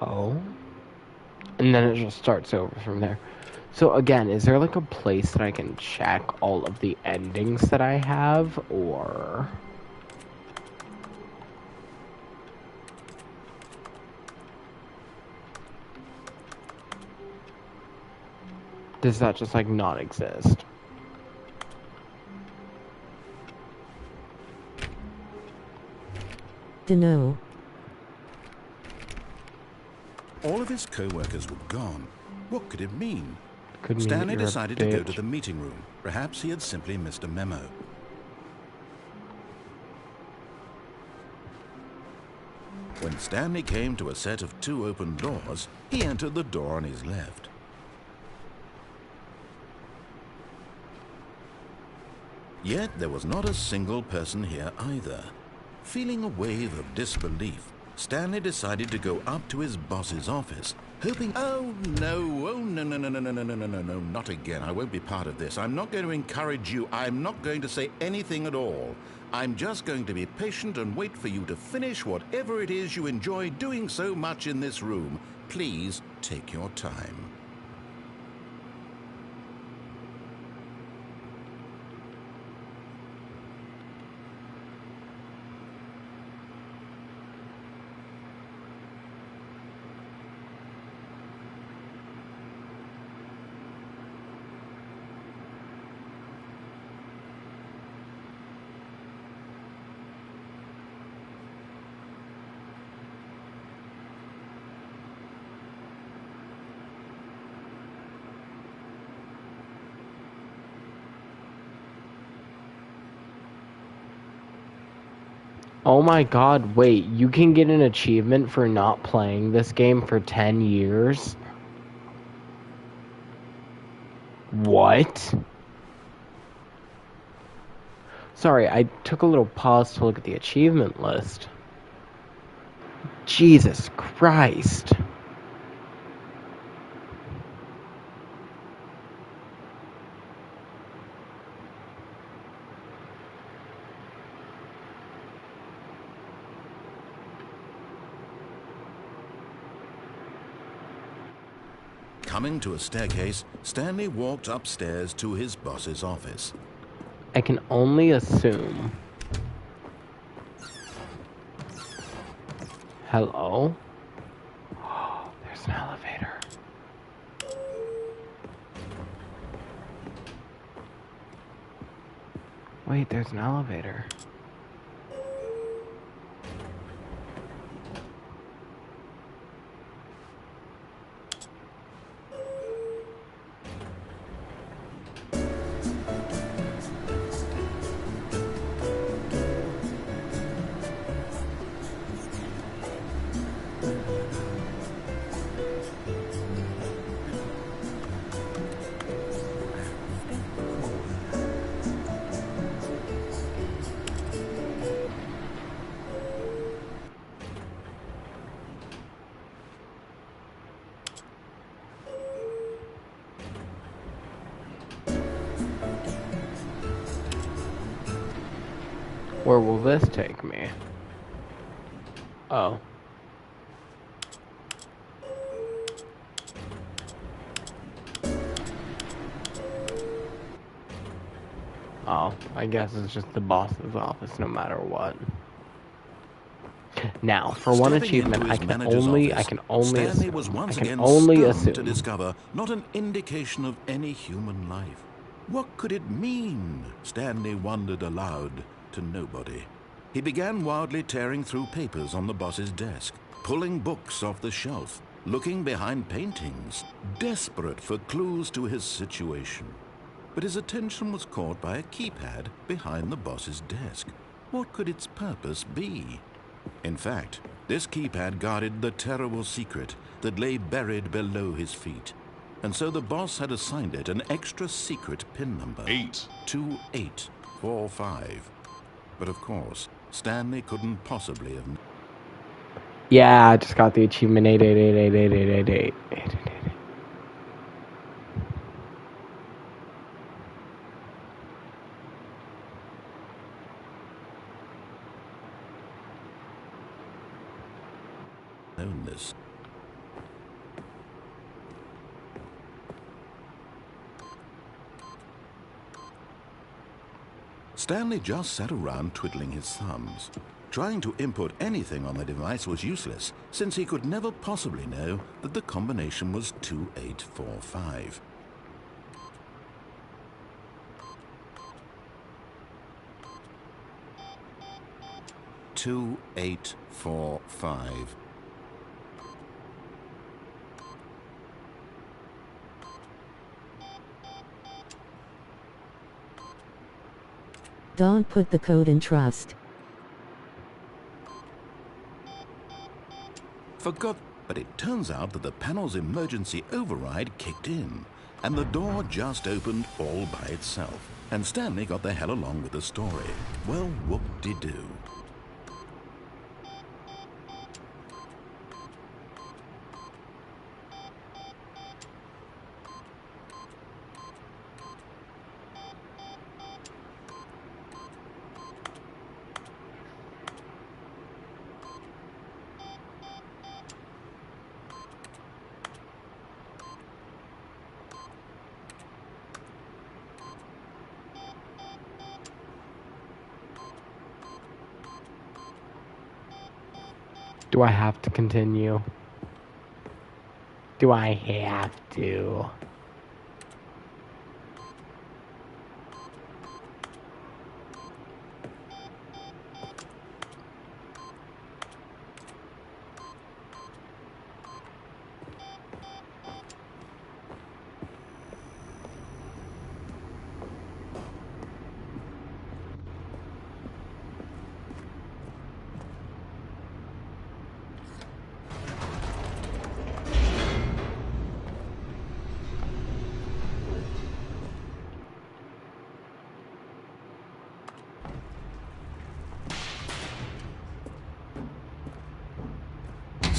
Oh? And then it just starts over from there. So again, is there like a place that I can check all of the endings that I have, or... does that just like not exist? Dunno. All of his co-workers were gone. What could it mean? Could mean Stanley you're a decided to go to bitch. the meeting room. Perhaps he had simply missed a memo. When Stanley came to a set of 2 open doors, he entered the door on his left. Yet there was not a single person here either. Feeling a wave of disbelief, Stanley decided to go up to his boss's office, hoping... Oh, no, no, not again. I won't be part of this. I'm not going to encourage you. I'm not going to say anything at all. I'm just going to be patient and wait for you to finish whatever it is you enjoy doing so much in this room. Please take your time. Oh my God, wait, you can get an achievement for not playing this game for 10 years? What? Sorry, I took a little pause to look at the achievement list. Jesus Christ. Coming to a staircase, Stanley walked upstairs to his boss's office. I can only assume. Hello? Oh, there's an elevator. Wait, there's an elevator. Where will this take me? Oh. Oh, I guess it's just the boss's office no matter what. Now, for one Stepping achievement, into I his can manager's only office, Stanley was once again stunned to discover not an indication of any human life. What could it mean? Stanley wondered aloud to nobody. He began wildly tearing through papers on the boss's desk, pulling books off the shelf, looking behind paintings, desperate for clues to his situation. But his attention was caught by a keypad behind the boss's desk. What could its purpose be? In fact, this keypad guarded the terrible secret that lay buried below his feet. And so the boss had assigned it an extra secret PIN number. 2845. But of course, Stanley couldn't possibly have... Yeah, I just got the achievement 88888888. known this. Stanley just sat around twiddling his thumbs. Trying to input anything on the device was useless, since he could never possibly know that the combination was 2845. Don't put the code in trust. But it turns out that the panel's emergency override kicked in, and the door just opened all by itself. And Stanley got the hell along with the story. Well, whoop-de-doo. Do I have to continue? Do I have to?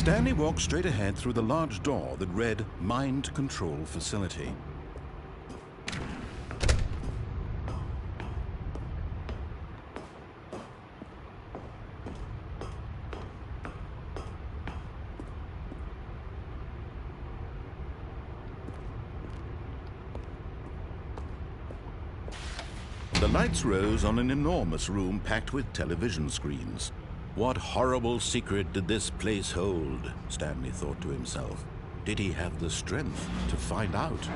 Stanley walked straight ahead through the large door that read Mind Control Facility. The lights rose on an enormous room packed with television screens. What horrible secret did this place hold? Stanley thought to himself. Did he have the strength to find out?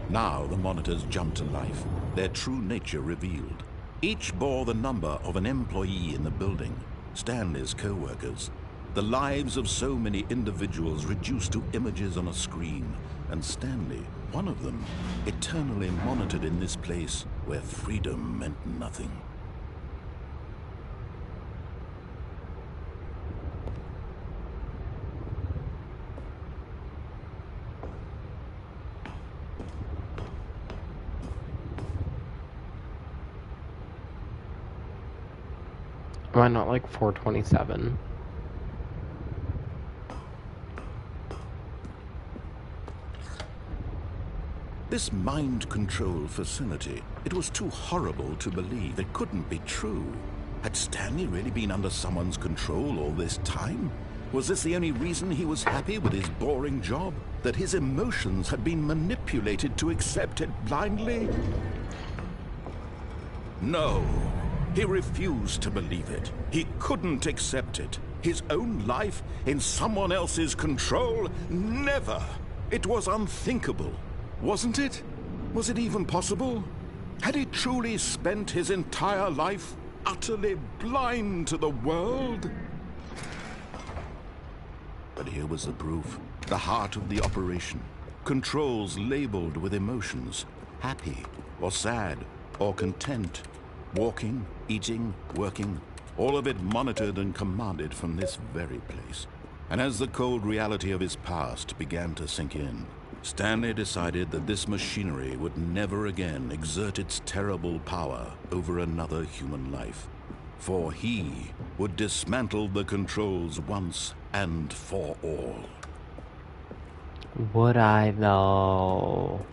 Now the monitors jumped to life, their true nature revealed. Each bore the number of an employee in the building, Stanley's co-workers. The lives of so many individuals reduced to images on a screen, and Stanley, one of them, eternally monitored in this place where freedom meant nothing. Am I not like 427? This mind control facility, it was too horrible to believe. It couldn't be true. Had Stanley really been under someone's control all this time? Was this the only reason he was happy with his boring job? That his emotions had been manipulated to accept it blindly? No, he refused to believe it. He couldn't accept it. His own life in someone else's control? Never! It was unthinkable. Wasn't it? Was it even possible? Had he truly spent his entire life utterly blind to the world? But here was the proof. The heart of the operation. Controls labeled with emotions. Happy, or sad, or content. Walking, eating, working. All of it monitored and commanded from this very place. And as the cold reality of his past began to sink in, Stanley decided that this machinery would never again exert its terrible power over another human life. For he would dismantle the controls once and for all. Would I though?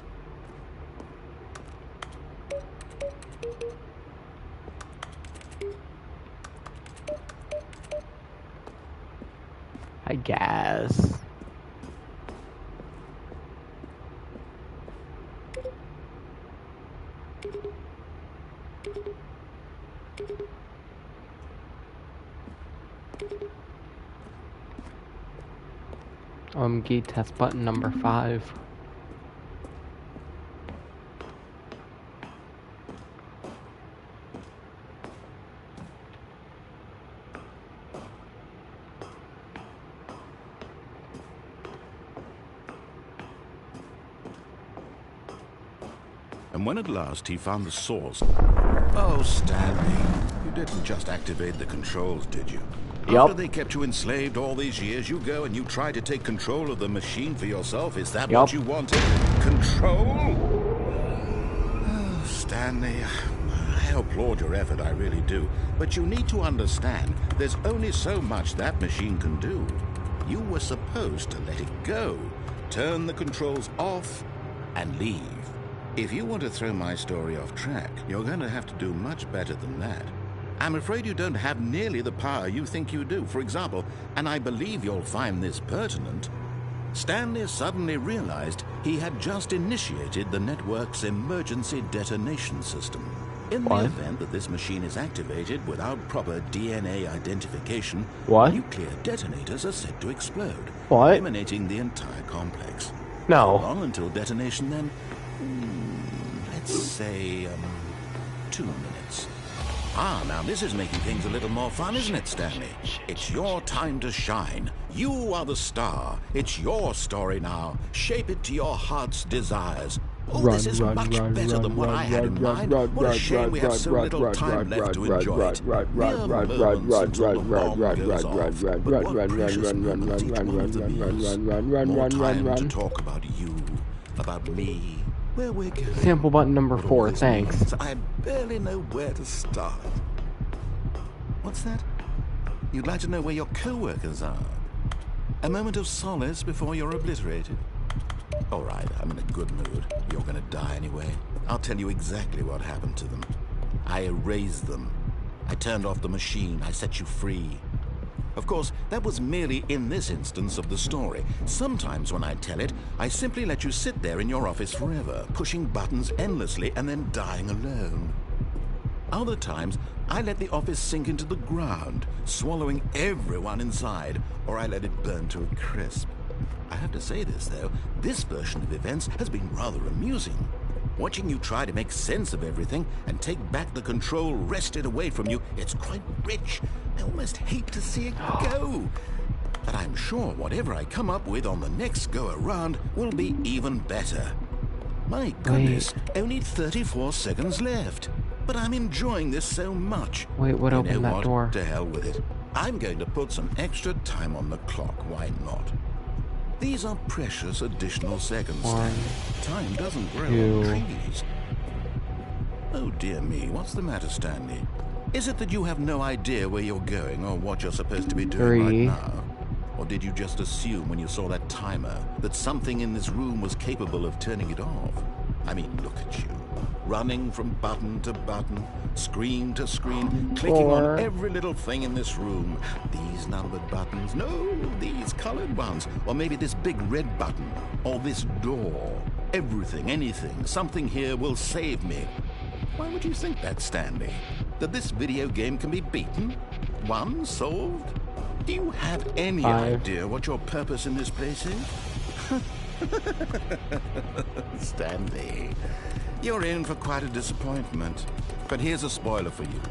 I guess. Gate test button number 5. And when at last he found the source... Oh, Stanley, you didn't just activate the controls, did you? After they kept you enslaved all these years, you go and you try to take control of the machine for yourself. Is that what you wanted? Control? Oh, Stanley, I applaud your effort, I really do. But you need to understand, there's only so much that machine can do. You were supposed to let it go, turn the controls off, and leave. If you want to throw my story off track, you're going to have to do much better than that. I'm afraid you don't have nearly the power you think you do. For example, and I believe you'll find this pertinent, Stanley suddenly realized he had just initiated the network's emergency detonation system. In the event that this machine is activated without proper DNA identification, nuclear detonators are set to explode, eliminating the entire complex. No. How long until detonation then? Let's say, 2 minutes. Ah, now this is making things a little more fun, isn't it, Stanley? It's your time to shine. You are the star. It's your story now. Shape it to your heart's desires. Oh, this is much better than what I had in mind. What a shame we have so little time left to enjoy it. Mere moments until the bomb goes off. But what precious moments each one of them is. More time to talk about you, about me, where we're going. Sample button number 4, thanks. I barely know where to start. What's that? You'd like to know where your co-workers are? A moment of solace before you're obliterated? All right, I'm in a good mood. You're gonna die anyway. I'll tell you exactly what happened to them. I erased them. I turned off the machine. I set you free. Of course, that was merely in this instance of the story. Sometimes when I tell it, I simply let you sit there in your office forever, pushing buttons endlessly and then dying alone. Other times, I let the office sink into the ground, swallowing everyone inside, or I let it burn to a crisp. I have to say this, though, this version of events has been rather amusing. Watching you try to make sense of everything and take back the control wrested away from you, it's quite rich. I almost hate to see it go. But I'm sure whatever I come up with on the next go-around will be even better. My goodness, only 34 seconds left. But I'm enjoying this so much. Wait, what opened that door? To hell with it. I'm going to put some extra time on the clock, why not? These are precious additional seconds. Time doesn't grow on trees. Oh dear me, what's the matter, Stanley? Is it that you have no idea where you're going or what you're supposed to be doing right 3. now? Or did you just assume when you saw that timer that something in this room was capable of turning it off? I mean, look at you. Running from button to button, screen to screen, clicking 4. on every little thing in this room. These numbered buttons, no, these colored ones. Or maybe this big red button, or this door. Everything, anything, something here will save me. Why would you think that, Stanley? That this video game can be beaten? Won? Solved? Do you have any 5. idea what your purpose in this place is? Stanley, you're in for quite a disappointment. But here's a spoiler for you.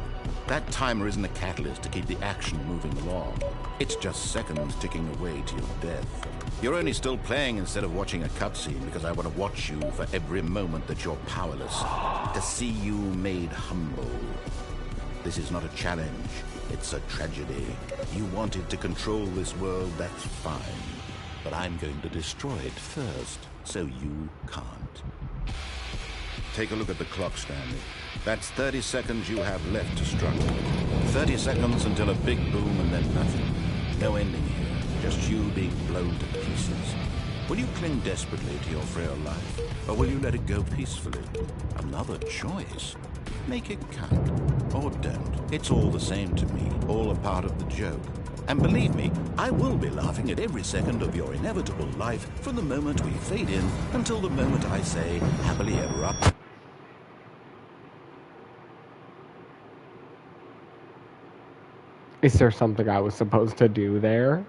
That timer isn't a catalyst to keep the action moving along. It's just seconds ticking away to your death. You're only still playing instead of watching a cutscene because I want to watch you for every moment that you're powerless, to see you made humble. This is not a challenge. It's a tragedy. You wanted to control this world, that's fine. But I'm going to destroy it first, so you can't. Take a look at the clock, Stanley. That's 30 seconds you have left to struggle. 30 seconds until a big boom and then nothing. No ending here, just you being blown to pieces. Will you cling desperately to your frail life, or will you let it go peacefully? Another choice. Make it count, or don't. It's all the same to me, all a part of the joke. And believe me, I will be laughing at every second of your inevitable life from the moment we fade in until the moment I say, happily ever after. Is there something I was supposed to do there?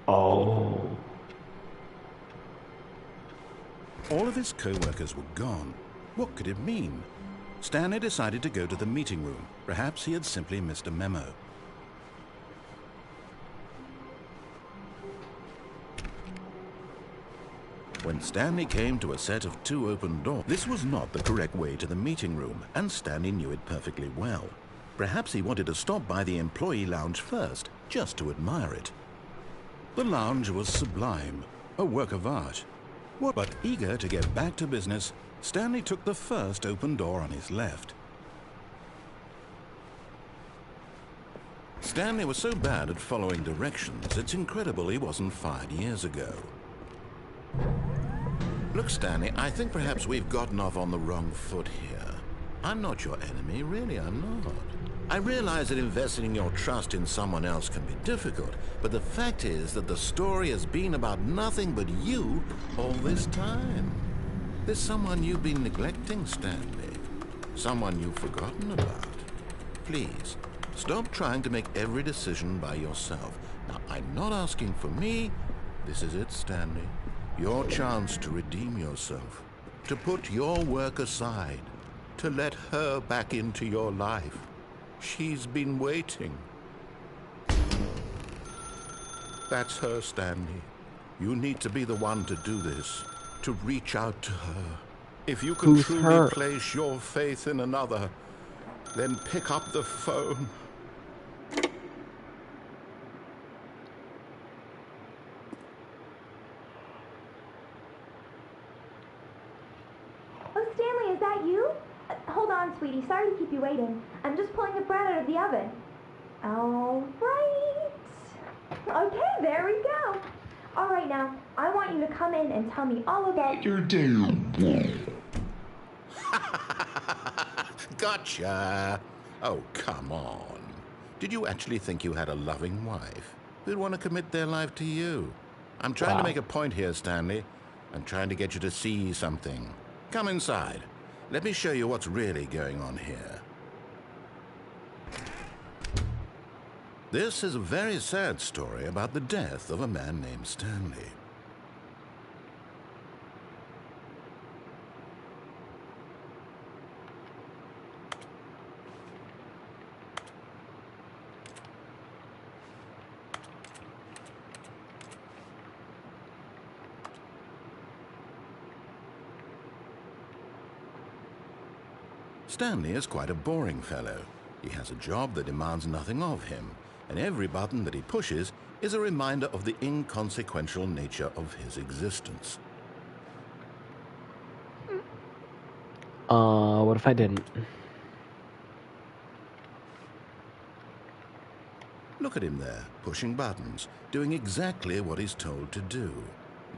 Oh. All of his co-workers were gone. What could it mean? Stanley decided to go to the meeting room. Perhaps he had simply missed a memo. When Stanley came to a set of 2 open doors, this was not the correct way to the meeting room, and Stanley knew it perfectly well. Perhaps he wanted to stop by the employee lounge first, just to admire it. The lounge was sublime, a work of art. But eager to get back to business, Stanley took the first open door on his left. Stanley was so bad at following directions, it's incredible he wasn't fired years ago. Look, Stanley, I think perhaps we've gotten off on the wrong foot here. I'm not your enemy, really, I'm not. I realize that investing your trust in someone else can be difficult, but the fact is that the story has been about nothing but you all this time. There's someone you've been neglecting, Stanley. Someone you've forgotten about. Please, stop trying to make every decision by yourself. Now, I'm not asking for me. This is it, Stanley. Your chance to redeem yourself. To put your work aside. To let her back into your life. She's been waiting. That's her, Stanley. You need to be the one to do this. To reach out to her. If you can truly place your faith in another, then pick up the phone. Oh, Stanley, is that you? Hold on, sweetie. Sorry to keep you waiting. I'm just pulling the bread out of the oven. All right. Okay, there we go. All right, now, I want you to come in and tell me all about your day. Gotcha. Oh, come on. Did you actually think you had a loving wife who'd want to commit their life to you? I'm trying to make a point here, Stanley. I'm trying to get you to see something. Come inside. Let me show you what's really going on here. This is a very sad story about the death of a man named Stanley. Stanley is quite a boring fellow. He has a job that demands nothing of him, and every button that he pushes is a reminder of the inconsequential nature of his existence. What if I didn't? Look at him there, pushing buttons, doing exactly what he's told to do.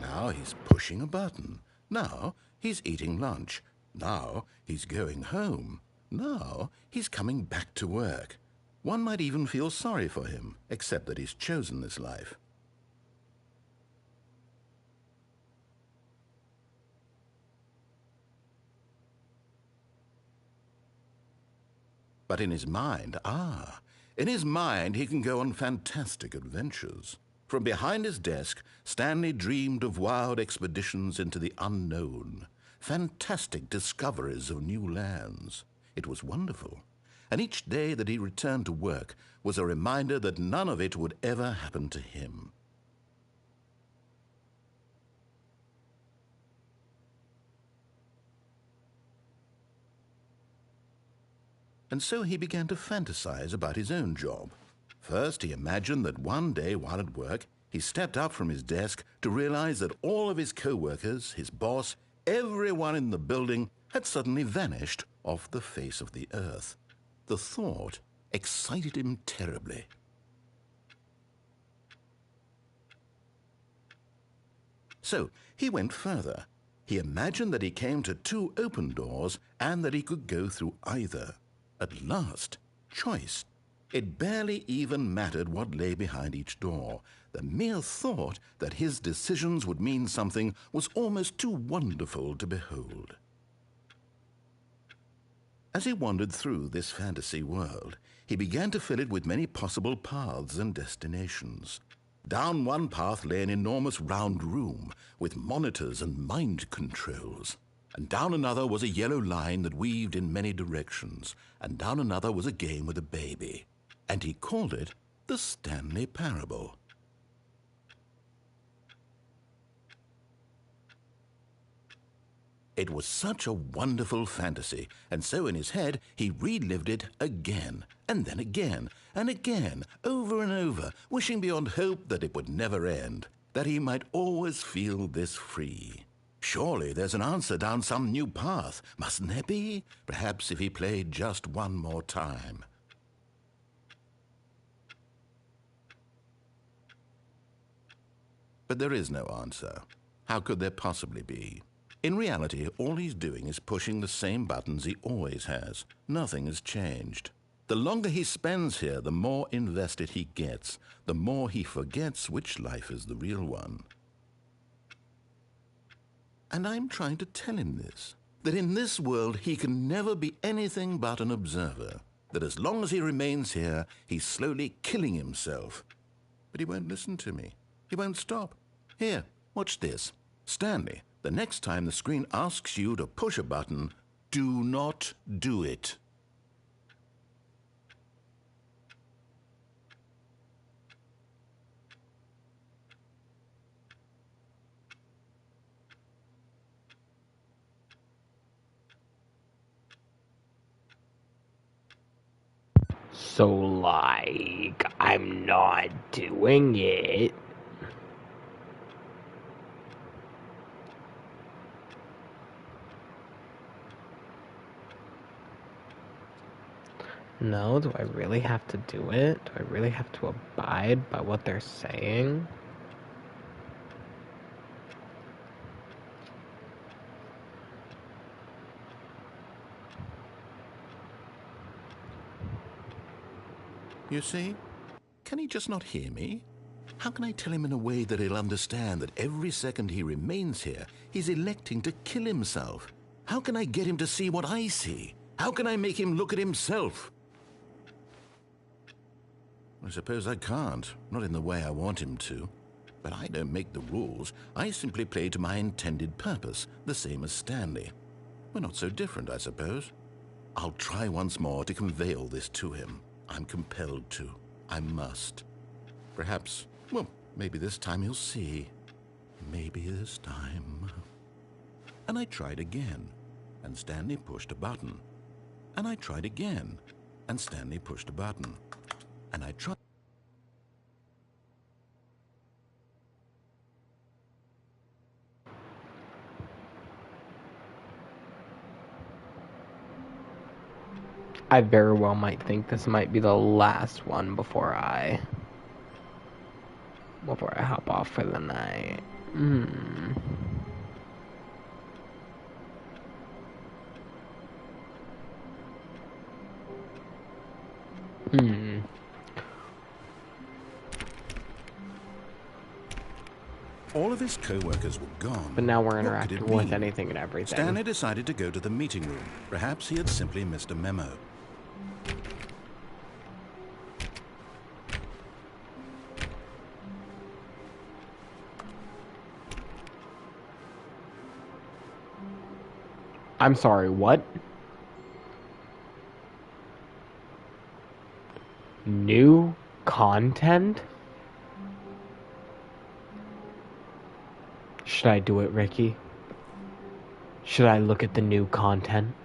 Now he's pushing a button. Now he's eating lunch. Now he's going home. Now he's coming back to work. One might even feel sorry for him, except that he's chosen this life. But in his mind, in his mind he can go on fantastic adventures. From behind his desk, Stanley dreamed of wild expeditions into the unknown, fantastic discoveries of new lands. It was wonderful. And each day that he returned to work was a reminder that none of it would ever happen to him. And so he began to fantasize about his own job. First, he imagined that one day while at work, he stepped up from his desk to realize that all of his co-workers, his boss, everyone in the building had suddenly vanished off the face of the earth. The thought excited him terribly. So he went further. He imagined that he came to 2 open doors and that he could go through either. At last, choice. It barely even mattered what lay behind each door. The mere thought that his decisions would mean something was almost too wonderful to behold. As he wandered through this fantasy world, he began to fill it with many possible paths and destinations. Down one path lay an enormous round room with monitors and mind controls. And down another was a yellow line that weaved in many directions. And down another was a game with a baby. And he called it the Stanley Parable. It was such a wonderful fantasy, and so in his head he relived it again, and then again, and again, over and over, wishing beyond hope that it would never end, that he might always feel this free. Surely there's an answer down some new path, mustn't there be? Perhaps if he played just one more time. But there is no answer. How could there possibly be? In reality, all he's doing is pushing the same buttons he always has. Nothing has changed. The longer he spends here, the more invested he gets, the more he forgets which life is the real one. And I'm trying to tell him this, that in this world he can never be anything but an observer, that as long as he remains here, he's slowly killing himself. But he won't listen to me. He won't stop. Here, watch this. Stanley, the next time the screen asks you to push a button, do not do it. So, like, I'm not doing it. No, do I really have to do it? Do I really have to abide by what they're saying? You see? Can he just not hear me? How can I tell him in a way that he'll understand that every second he remains here, he's electing to kill himself? How can I get him to see what I see? How can I make him look at himself? I suppose I can't, not in the way I want him to. But I don't make the rules. I simply play to my intended purpose, the same as Stanley. We're not so different, I suppose. I'll try once more to convey all this to him. I'm compelled to. I must. Perhaps, well, maybe this time he'll see. Maybe this time. And I tried again, and Stanley pushed a button. And I tried again, and Stanley pushed a button. And I tried. I very well might think this might be the last one before I hop off for the night. All of his co-workers were gone. But now we're What could interacting it with mean? anything and everything. Stanley decided to go to the meeting room. Perhaps he had simply missed a memo. I'm sorry, what? New content? Should I do it, Ricky? Should I look at the new content?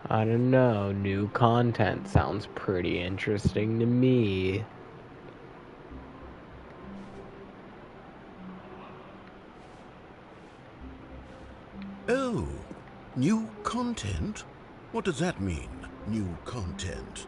I don't know. New content sounds pretty interesting to me. Oh, new content? What does that mean, new content?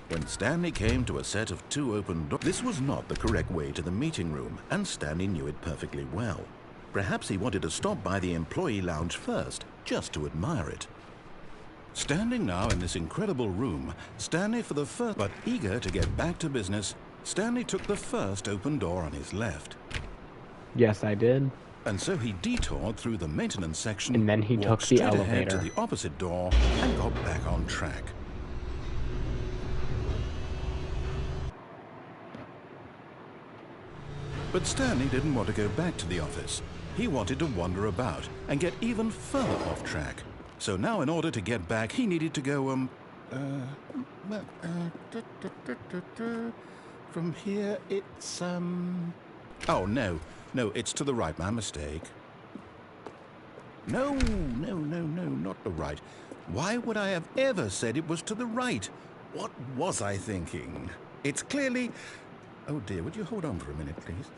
When Stanley came to a set of 2 open doors, this was not the correct way to the meeting room, and Stanley knew it perfectly well. Perhaps he wanted to stop by the employee lounge first, just to admire it. Standing now in this incredible room, Stanley for the first, but eager to get back to business, Stanley took the first open door on his left. Yes, I did. And so he detoured through the maintenance section, And then he took walked the straight ahead to elevator. the opposite door, and got back on track. But Stanley didn't want to go back to the office. He wanted to wander about and get even further off track. So now in order to get back, he needed to go, from here it's, oh, no, it's to the right, my mistake. No, not the right. Why would I have ever said it was to the right? What was I thinking? It's clearly... Oh dear, would you hold on for a minute, please?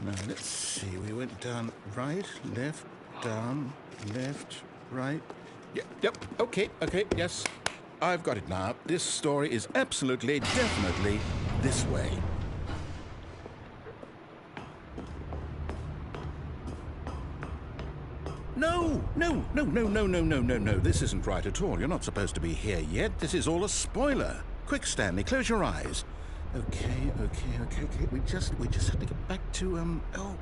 Now, let's see, we went down right, left, down, left, right. Yep, okay, yes. I've got it now. This story is absolutely, definitely this way. No. This isn't right at all. You're not supposed to be here yet. This is all a spoiler. Quick, Stanley, close your eyes. Okay. We just have to get back to, oh,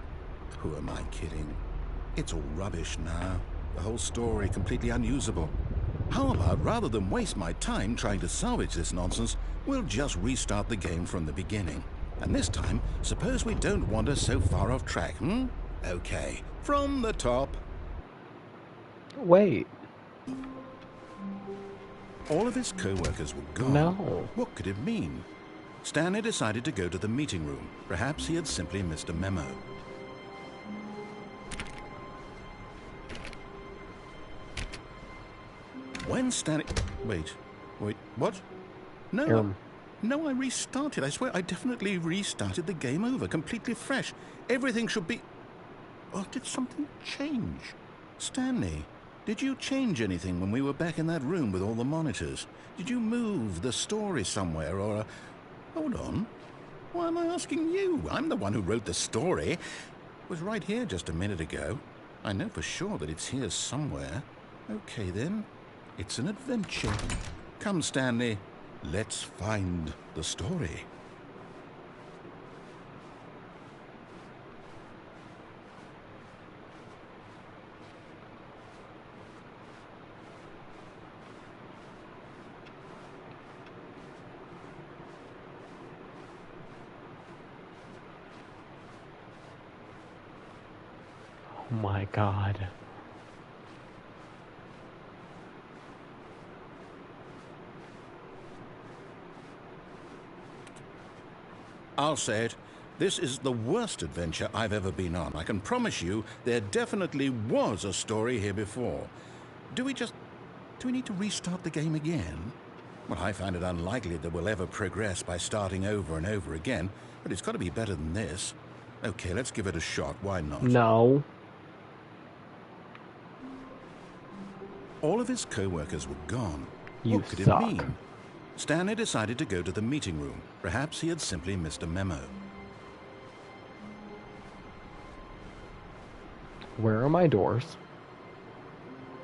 who am I kidding? It's all rubbish now. The whole story completely unusable. How about, rather than waste my time trying to salvage this nonsense, we'll just restart the game from the beginning. And this time, suppose we don't wander so far off track, hmm? Okay, from the top. Wait. All of his co-workers were gone. No. What could it mean? Stanley decided to go to the meeting room. Perhaps he had simply missed a memo. When Stanley... Wait, what? No, no, I restarted. I swear I definitely restarted the game over, completely fresh. Everything should be... Oh, did something change? Stanley, did you change anything when we were back in that room with all the monitors? Did you move the story somewhere, or... Hold on. Why am I asking you? I'm the one who wrote the story. It was right here just a minute ago. I know for sure that it's here somewhere. Okay, then. It's an adventure. Come, Stanley. Let's find the story. Oh my god. I'll say it. This is the worst adventure I've ever been on. I can promise you there definitely was a story here before. Do we need to restart the game again? Well, I find it unlikely that we'll ever progress by starting over and over again, but it's got to be better than this. Okay, let's give it a shot. Why not? No. All of his co-workers were gone. You What could suck. it mean? Stanley decided to go to the meeting room. Perhaps he had simply missed a memo. Where are my doors?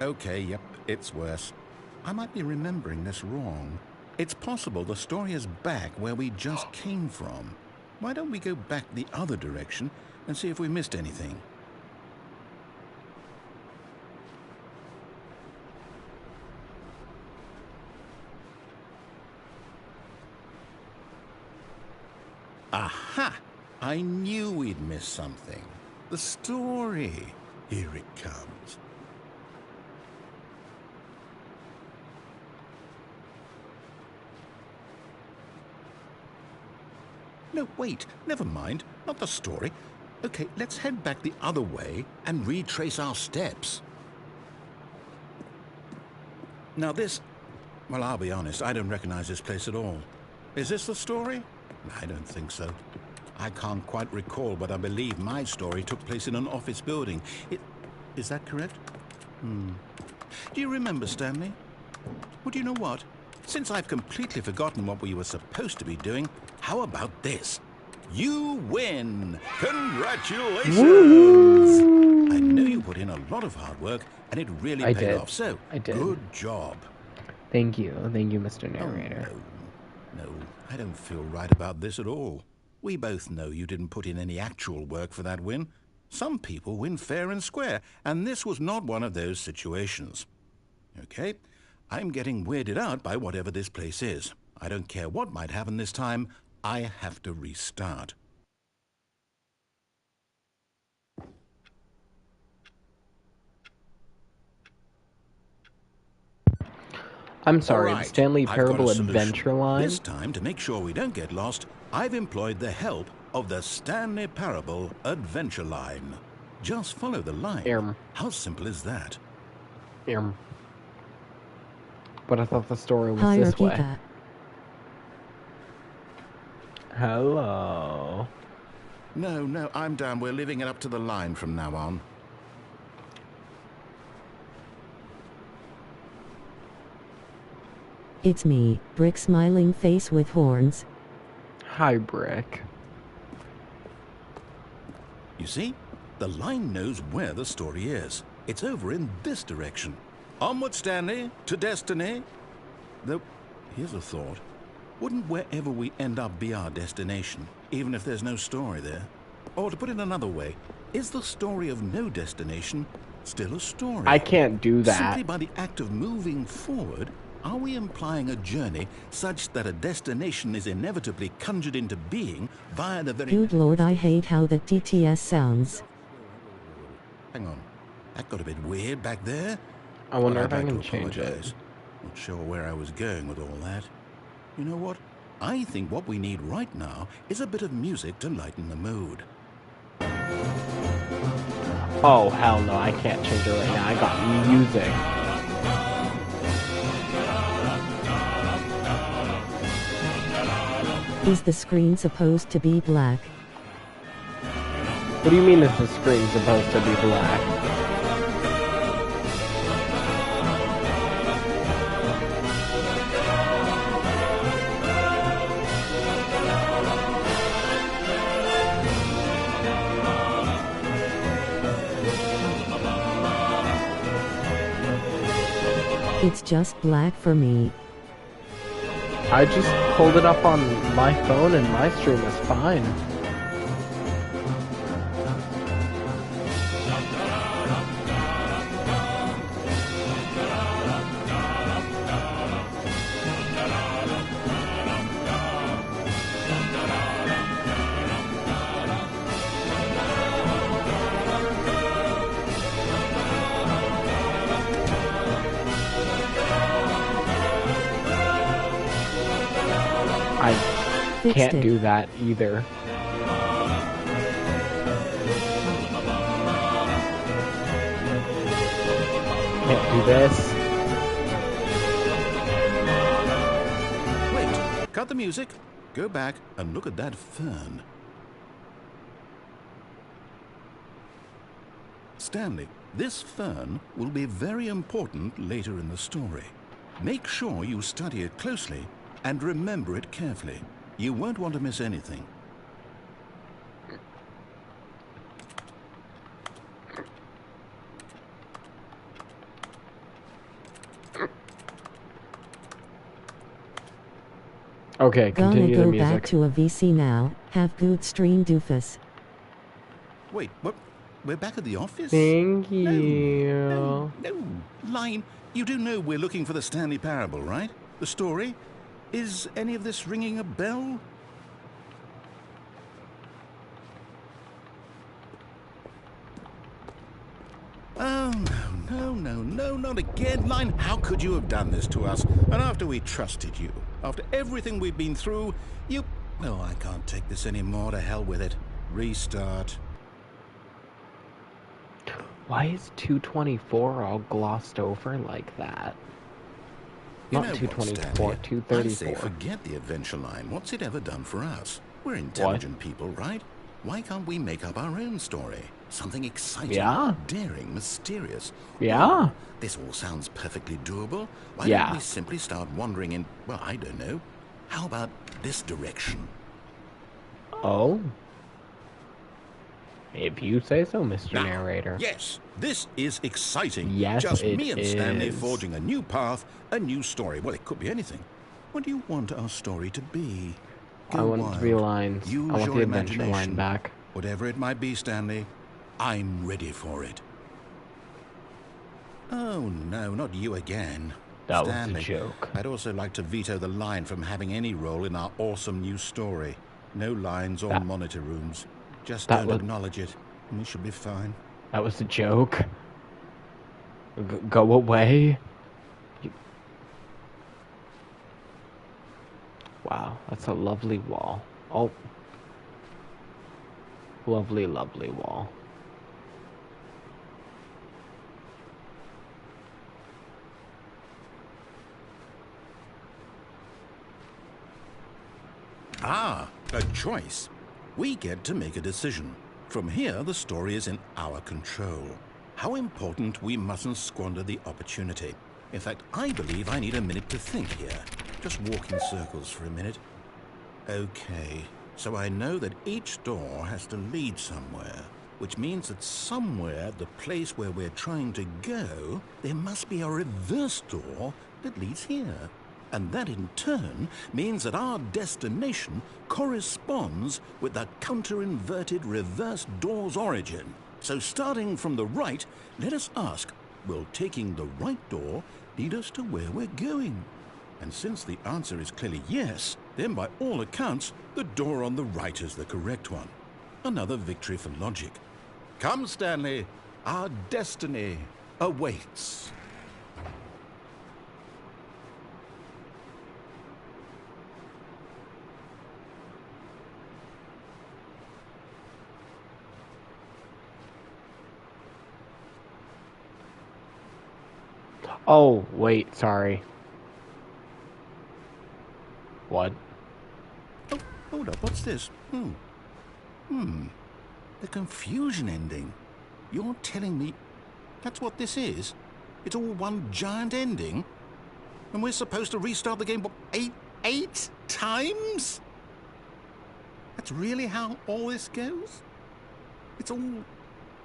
Okay, yep, it's worse. I might be remembering this wrong. It's possible the story is back where we just came from. Why don't we go back the other direction and see if we missed anything? Aha! I knew we'd missed something. The story. Here it comes. No, wait. Never mind. Not the story. Okay, let's head back the other way and retrace our steps. Now this... Well, I'll be honest. I don't recognize this place at all. Is this the story? I don't think so. I can't quite recall, but I believe my story took place in an office building. Is that correct? Do you remember, Stanley? Well, do you know what? Since I've completely forgotten what we were supposed to be doing, how about this? You win! Congratulations! Woo! I know you put in a lot of hard work, and it really I paid did. off, so I did. good job. Thank you, Mr. Narrator. Oh, no, I don't feel right about this at all. We both know you didn't put in any actual work for that win. Some people win fair and square, and this was not one of those situations. Okay, I'm getting weirded out by whatever this place is. I don't care what might happen this time. I have to restart. I'm sorry, All the right, Stanley I've got a Parable solution. Adventure line? This time, to make sure we don't get lost, I've employed the help of the Stanley Parable Adventure line. Just follow the line. How simple is that? But I thought the story was Hi, this way. Arkika. Hello. No, I'm down. We're leaving it up to the line from now on. It's me, Brick smiling face with horns. Hi, Brick. You see? The line knows where the story is. It's over in this direction. Onward, Stanley, to destiny. Though, here's a thought. Wouldn't wherever we end up be our destination, even if there's no story there? Or to put it another way, is the story of no destination still a story? I can't do that. Simply by the act of moving forward, Are we implying a journey such that a destination is inevitably conjured into being via the very... Good lord, I hate how the TTS sounds. Hang on. That got a bit weird back there. I wonder Well, if I'd I like can to change it. apologize. Not sure where I was going with all that. You know what? I think what we need right now is a bit of music to lighten the mood. Oh, hell no, I can't change it right now. I got music. Is the screen supposed to be black? What do you mean is the screen supposed to be black? It's just black for me. I just pulled it up on my phone and my stream is fine. I can't do that either. Can't do this. Wait, cut the music, go back and look at that fern. Stanley, this fern will be very important later in the story. Make sure you study it closely and remember it carefully. You won't want to miss anything. Okay, continue the Gonna go music. back to a VC now. Have good stream, doofus. Wait, what? We're back at the office? Thank you. No. Line, you do know we're looking for the Stanley Parable, right? The story? Is any of this ringing a bell? Oh, no, not again. Line, how could you have done this to us? And after we trusted you, after everything we've been through, you... Oh, I can't take this anymore. To hell with it. Restart. Why is 224 all glossed over like that? Not 224, 234. I say forget the adventure line. What's it ever done for us? We're intelligent people, right? Why can't we make up our own story? Something exciting, daring, mysterious. Yeah. Oh, this all sounds perfectly doable. Why don't we simply start wandering in, well, I don't know. How about this direction? Oh? If you say so, Mr. Narrator. Yes, this is exciting. Yes, just it me and Stanley is. forging a new path, a new story. Well, it could be anything. What do you want our story to be? I want it to be lines. I want the adventure line back. Whatever it might be, Stanley, I'm ready for it. Oh, no, not you again. That Stanley, was a joke. I'd also like to veto the line from having any role in our awesome new story. No lines or monitor rooms. Just don't acknowledge it, and we should be fine. That was a joke. Go away. Wow, that's a lovely wall. Oh. Lovely, lovely wall. Ah, a choice. We get to make a decision. From here, the story is in our control. How important we mustn't squander the opportunity. In fact, I believe I need a minute to think here. Just walk in circles for a minute. Okay, so I know that each door has to lead somewhere, which means that somewhere at the place where we're trying to go, there must be a reverse door that leads here. And that in turn means that our destination corresponds with the counter-inverted reverse door's origin. So starting from the right, let us ask, will taking the right door lead us to where we're going? And since the answer is clearly yes, then by all accounts, the door on the right is the correct one. Another victory for logic. Come, Stanley, our destiny awaits. Oh, wait, sorry. What? Oh, hold up, what's this? The confusion ending. You're telling me that's what this is? It's all one giant ending? And we're supposed to restart the game, what, eight times? That's really how all this goes? It's all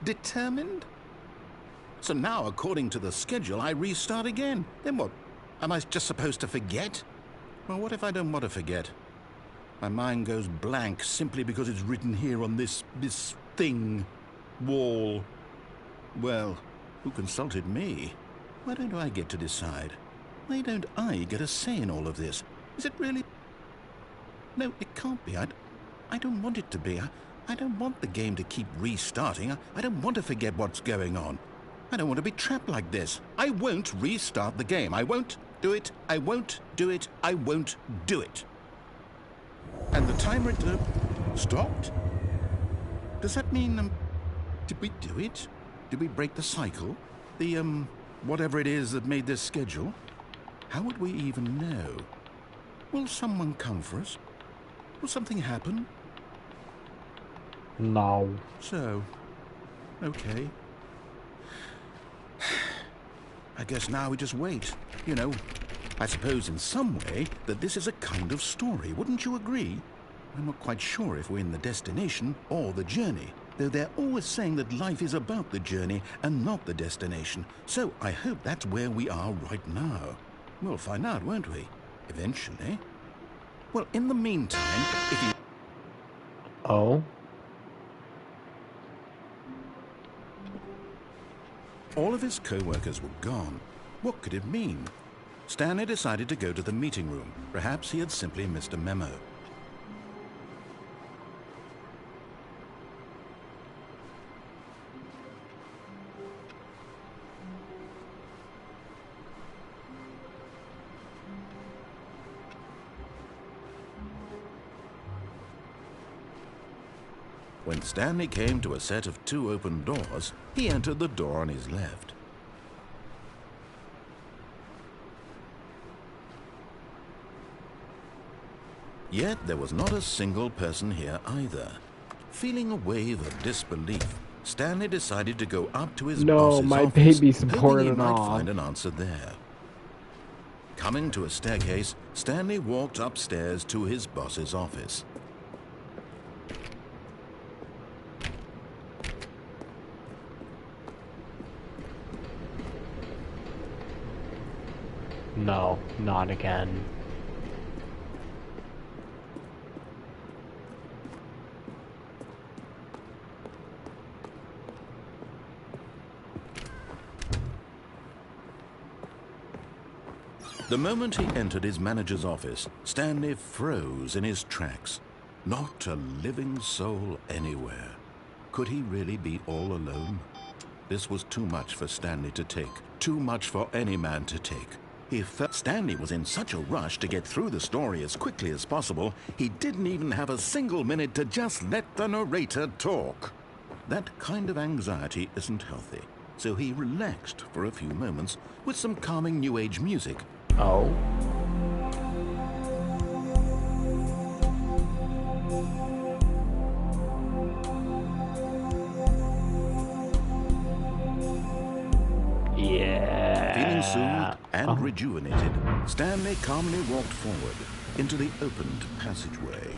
determined? So now, according to the schedule, I restart again. Then what? Am I just supposed to forget? Well, what if I don't want to forget? My mind goes blank simply because it's written here on this thing, wall. Well, who consulted me? Why don't I get to decide? Why don't I get a say in all of this? Is it really? No, it can't be. I don't want it to be. I don't want the game to keep restarting. I don't want to forget what's going on. I don't want to be trapped like this. I won't restart the game. I won't do it. I won't do it. I won't do it. And the timer stopped? Does that mean, did we do it? Did we break the cycle? The, whatever it is that made this schedule? How would we even know? Will someone come for us? Will something happen? No. So, okay. I guess now we just wait. You know, I suppose in some way that this is a kind of story, wouldn't you agree? I'm not quite sure if we're in the destination or the journey, though they're always saying that life is about the journey and not the destination. So I hope that's where we are right now. We'll find out, won't we? Eventually. Well, in the meantime, if you... Oh? All of his co-workers were gone. What could it mean? Stanley decided to go to the meeting room. Perhaps he had simply missed a memo. When Stanley came to a set of 2 open doors, he entered the door on his left. Yet there was not a single person here either. Feeling a wave of disbelief, Stanley decided to go up to his boss's my office, baby's hoping born he and might all. find an answer there. Coming to a staircase, Stanley walked upstairs to his boss's office. No, not again. The moment he entered his manager's office, Stanley froze in his tracks. Not a living soul anywhere. Could he really be all alone? This was too much for Stanley to take. Too much for any man to take. He felt Stanley was in such a rush to get through the story as quickly as possible, he didn't even have a single minute to just let the narrator talk. That kind of anxiety isn't healthy, so he relaxed for a few moments with some calming New Age music. Oh? Yeah. Feeling soothed and rejuvenated, Stanley calmly walked forward into the opened passageway.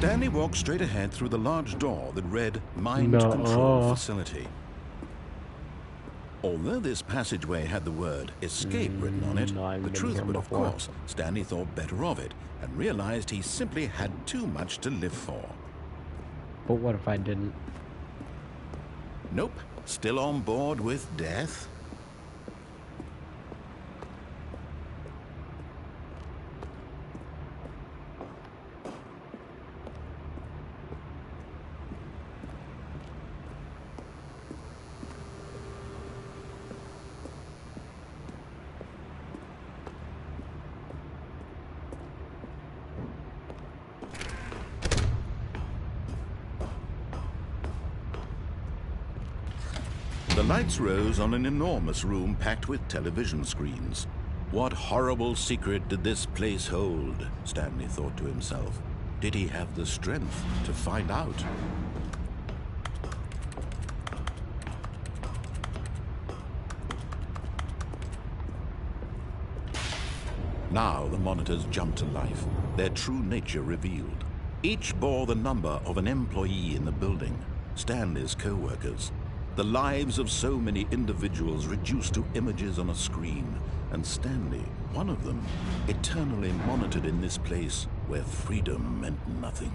Stanley walked straight ahead through the large door that read Mind Control Facility. Although this passageway had the word escape written on it, I've the been truth here would, of before. course, Stanley thought better of it and realized he simply had too much to live for. But what if I didn't? Nope, still on board with death. The lights rose on an enormous room packed with television screens. What horrible secret did this place hold? Stanley thought to himself. Did he have the strength to find out? Now the monitors jumped to life, their true nature revealed. Each bore the number of an employee in the building, Stanley's co-workers. The lives of so many individuals reduced to images on a screen, and Stanley, one of them, eternally monitored in this place where freedom meant nothing.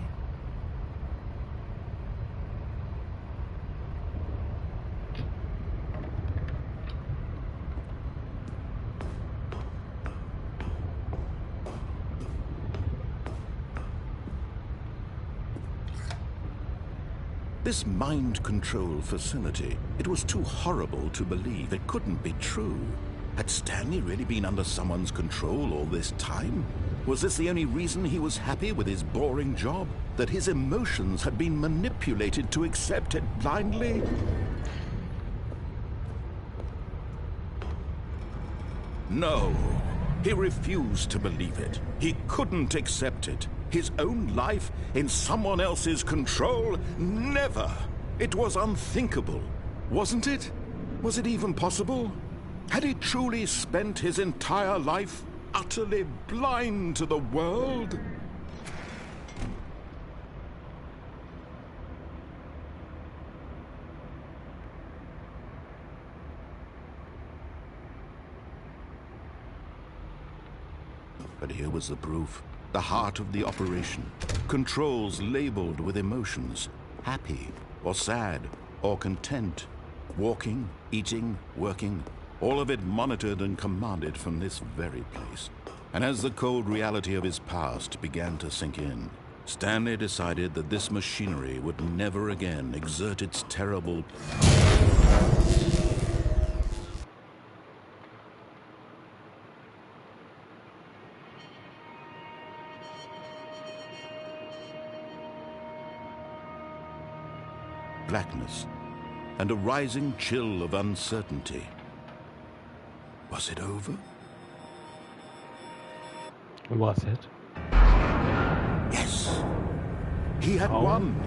This mind control facility, it was too horrible to believe. It couldn't be true. Had Stanley really been under someone's control all this time? Was this the only reason he was happy with his boring job? That his emotions had been manipulated to accept it blindly? No, he refused to believe it. He couldn't accept it. His own life in someone else's control? Never! It was unthinkable, wasn't it? Was it even possible? Had he truly spent his entire life utterly blind to the world? But here was the proof. The heart of the operation. Controls labeled with emotions. Happy, or sad, or content. Walking, eating, working. All of it monitored and commanded from this very place. And as the cold reality of his past began to sink in, Stanley decided that this machinery would never again exert its terrible... blackness, and a rising chill of uncertainty. Was it over? Was it? Yes. He had won.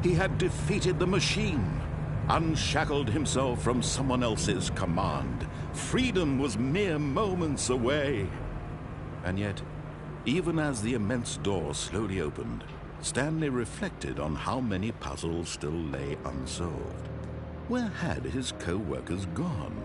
He had defeated the machine, unshackled himself from someone else's command. Freedom was mere moments away. And yet, even as the immense door slowly opened, Stanley reflected on how many puzzles still lay unsolved. Where had his co-workers gone?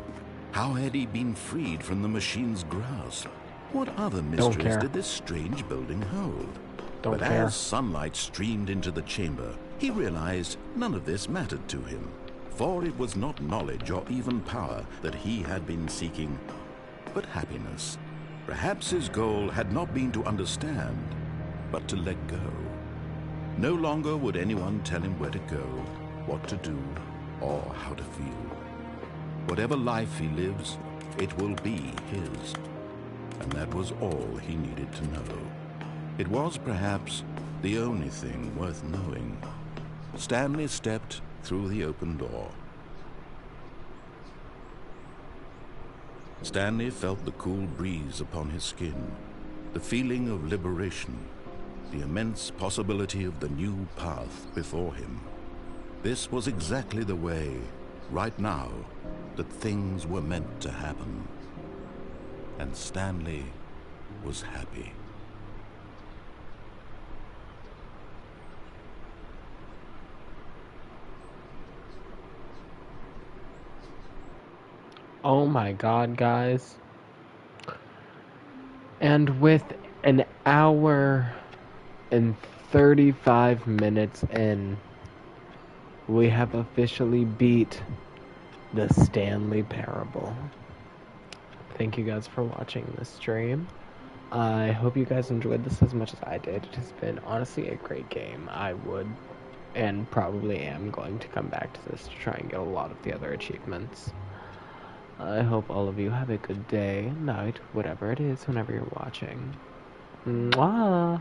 How had he been freed from the machine's grasp? What other mysteries did this strange building hold? But as sunlight streamed into the chamber, he realized none of this mattered to him, for it was not knowledge or even power that he had been seeking, but happiness. Perhaps his goal had not been to understand, but to let go. No longer would anyone tell him where to go, what to do, or how to feel. Whatever life he lives, it will be his. And that was all he needed to know. It was perhaps the only thing worth knowing. Stanley stepped through the open door. Stanley felt the cool breeze upon his skin, the feeling of liberation, the immense possibility of the new path before him. This was exactly the way, right now, that things were meant to happen. And Stanley was happy. Oh my god, guys. And with an hour and 35 minutes in, we have officially beat the Stanley Parable. Thank you guys for watching this stream. I hope you guys enjoyed this as much as I did. It has been honestly a great game. I would and probably am going to come back to this to try and get a lot of the other achievements. I hope all of you have a good day, night, whatever it is, whenever you're watching. Mwah!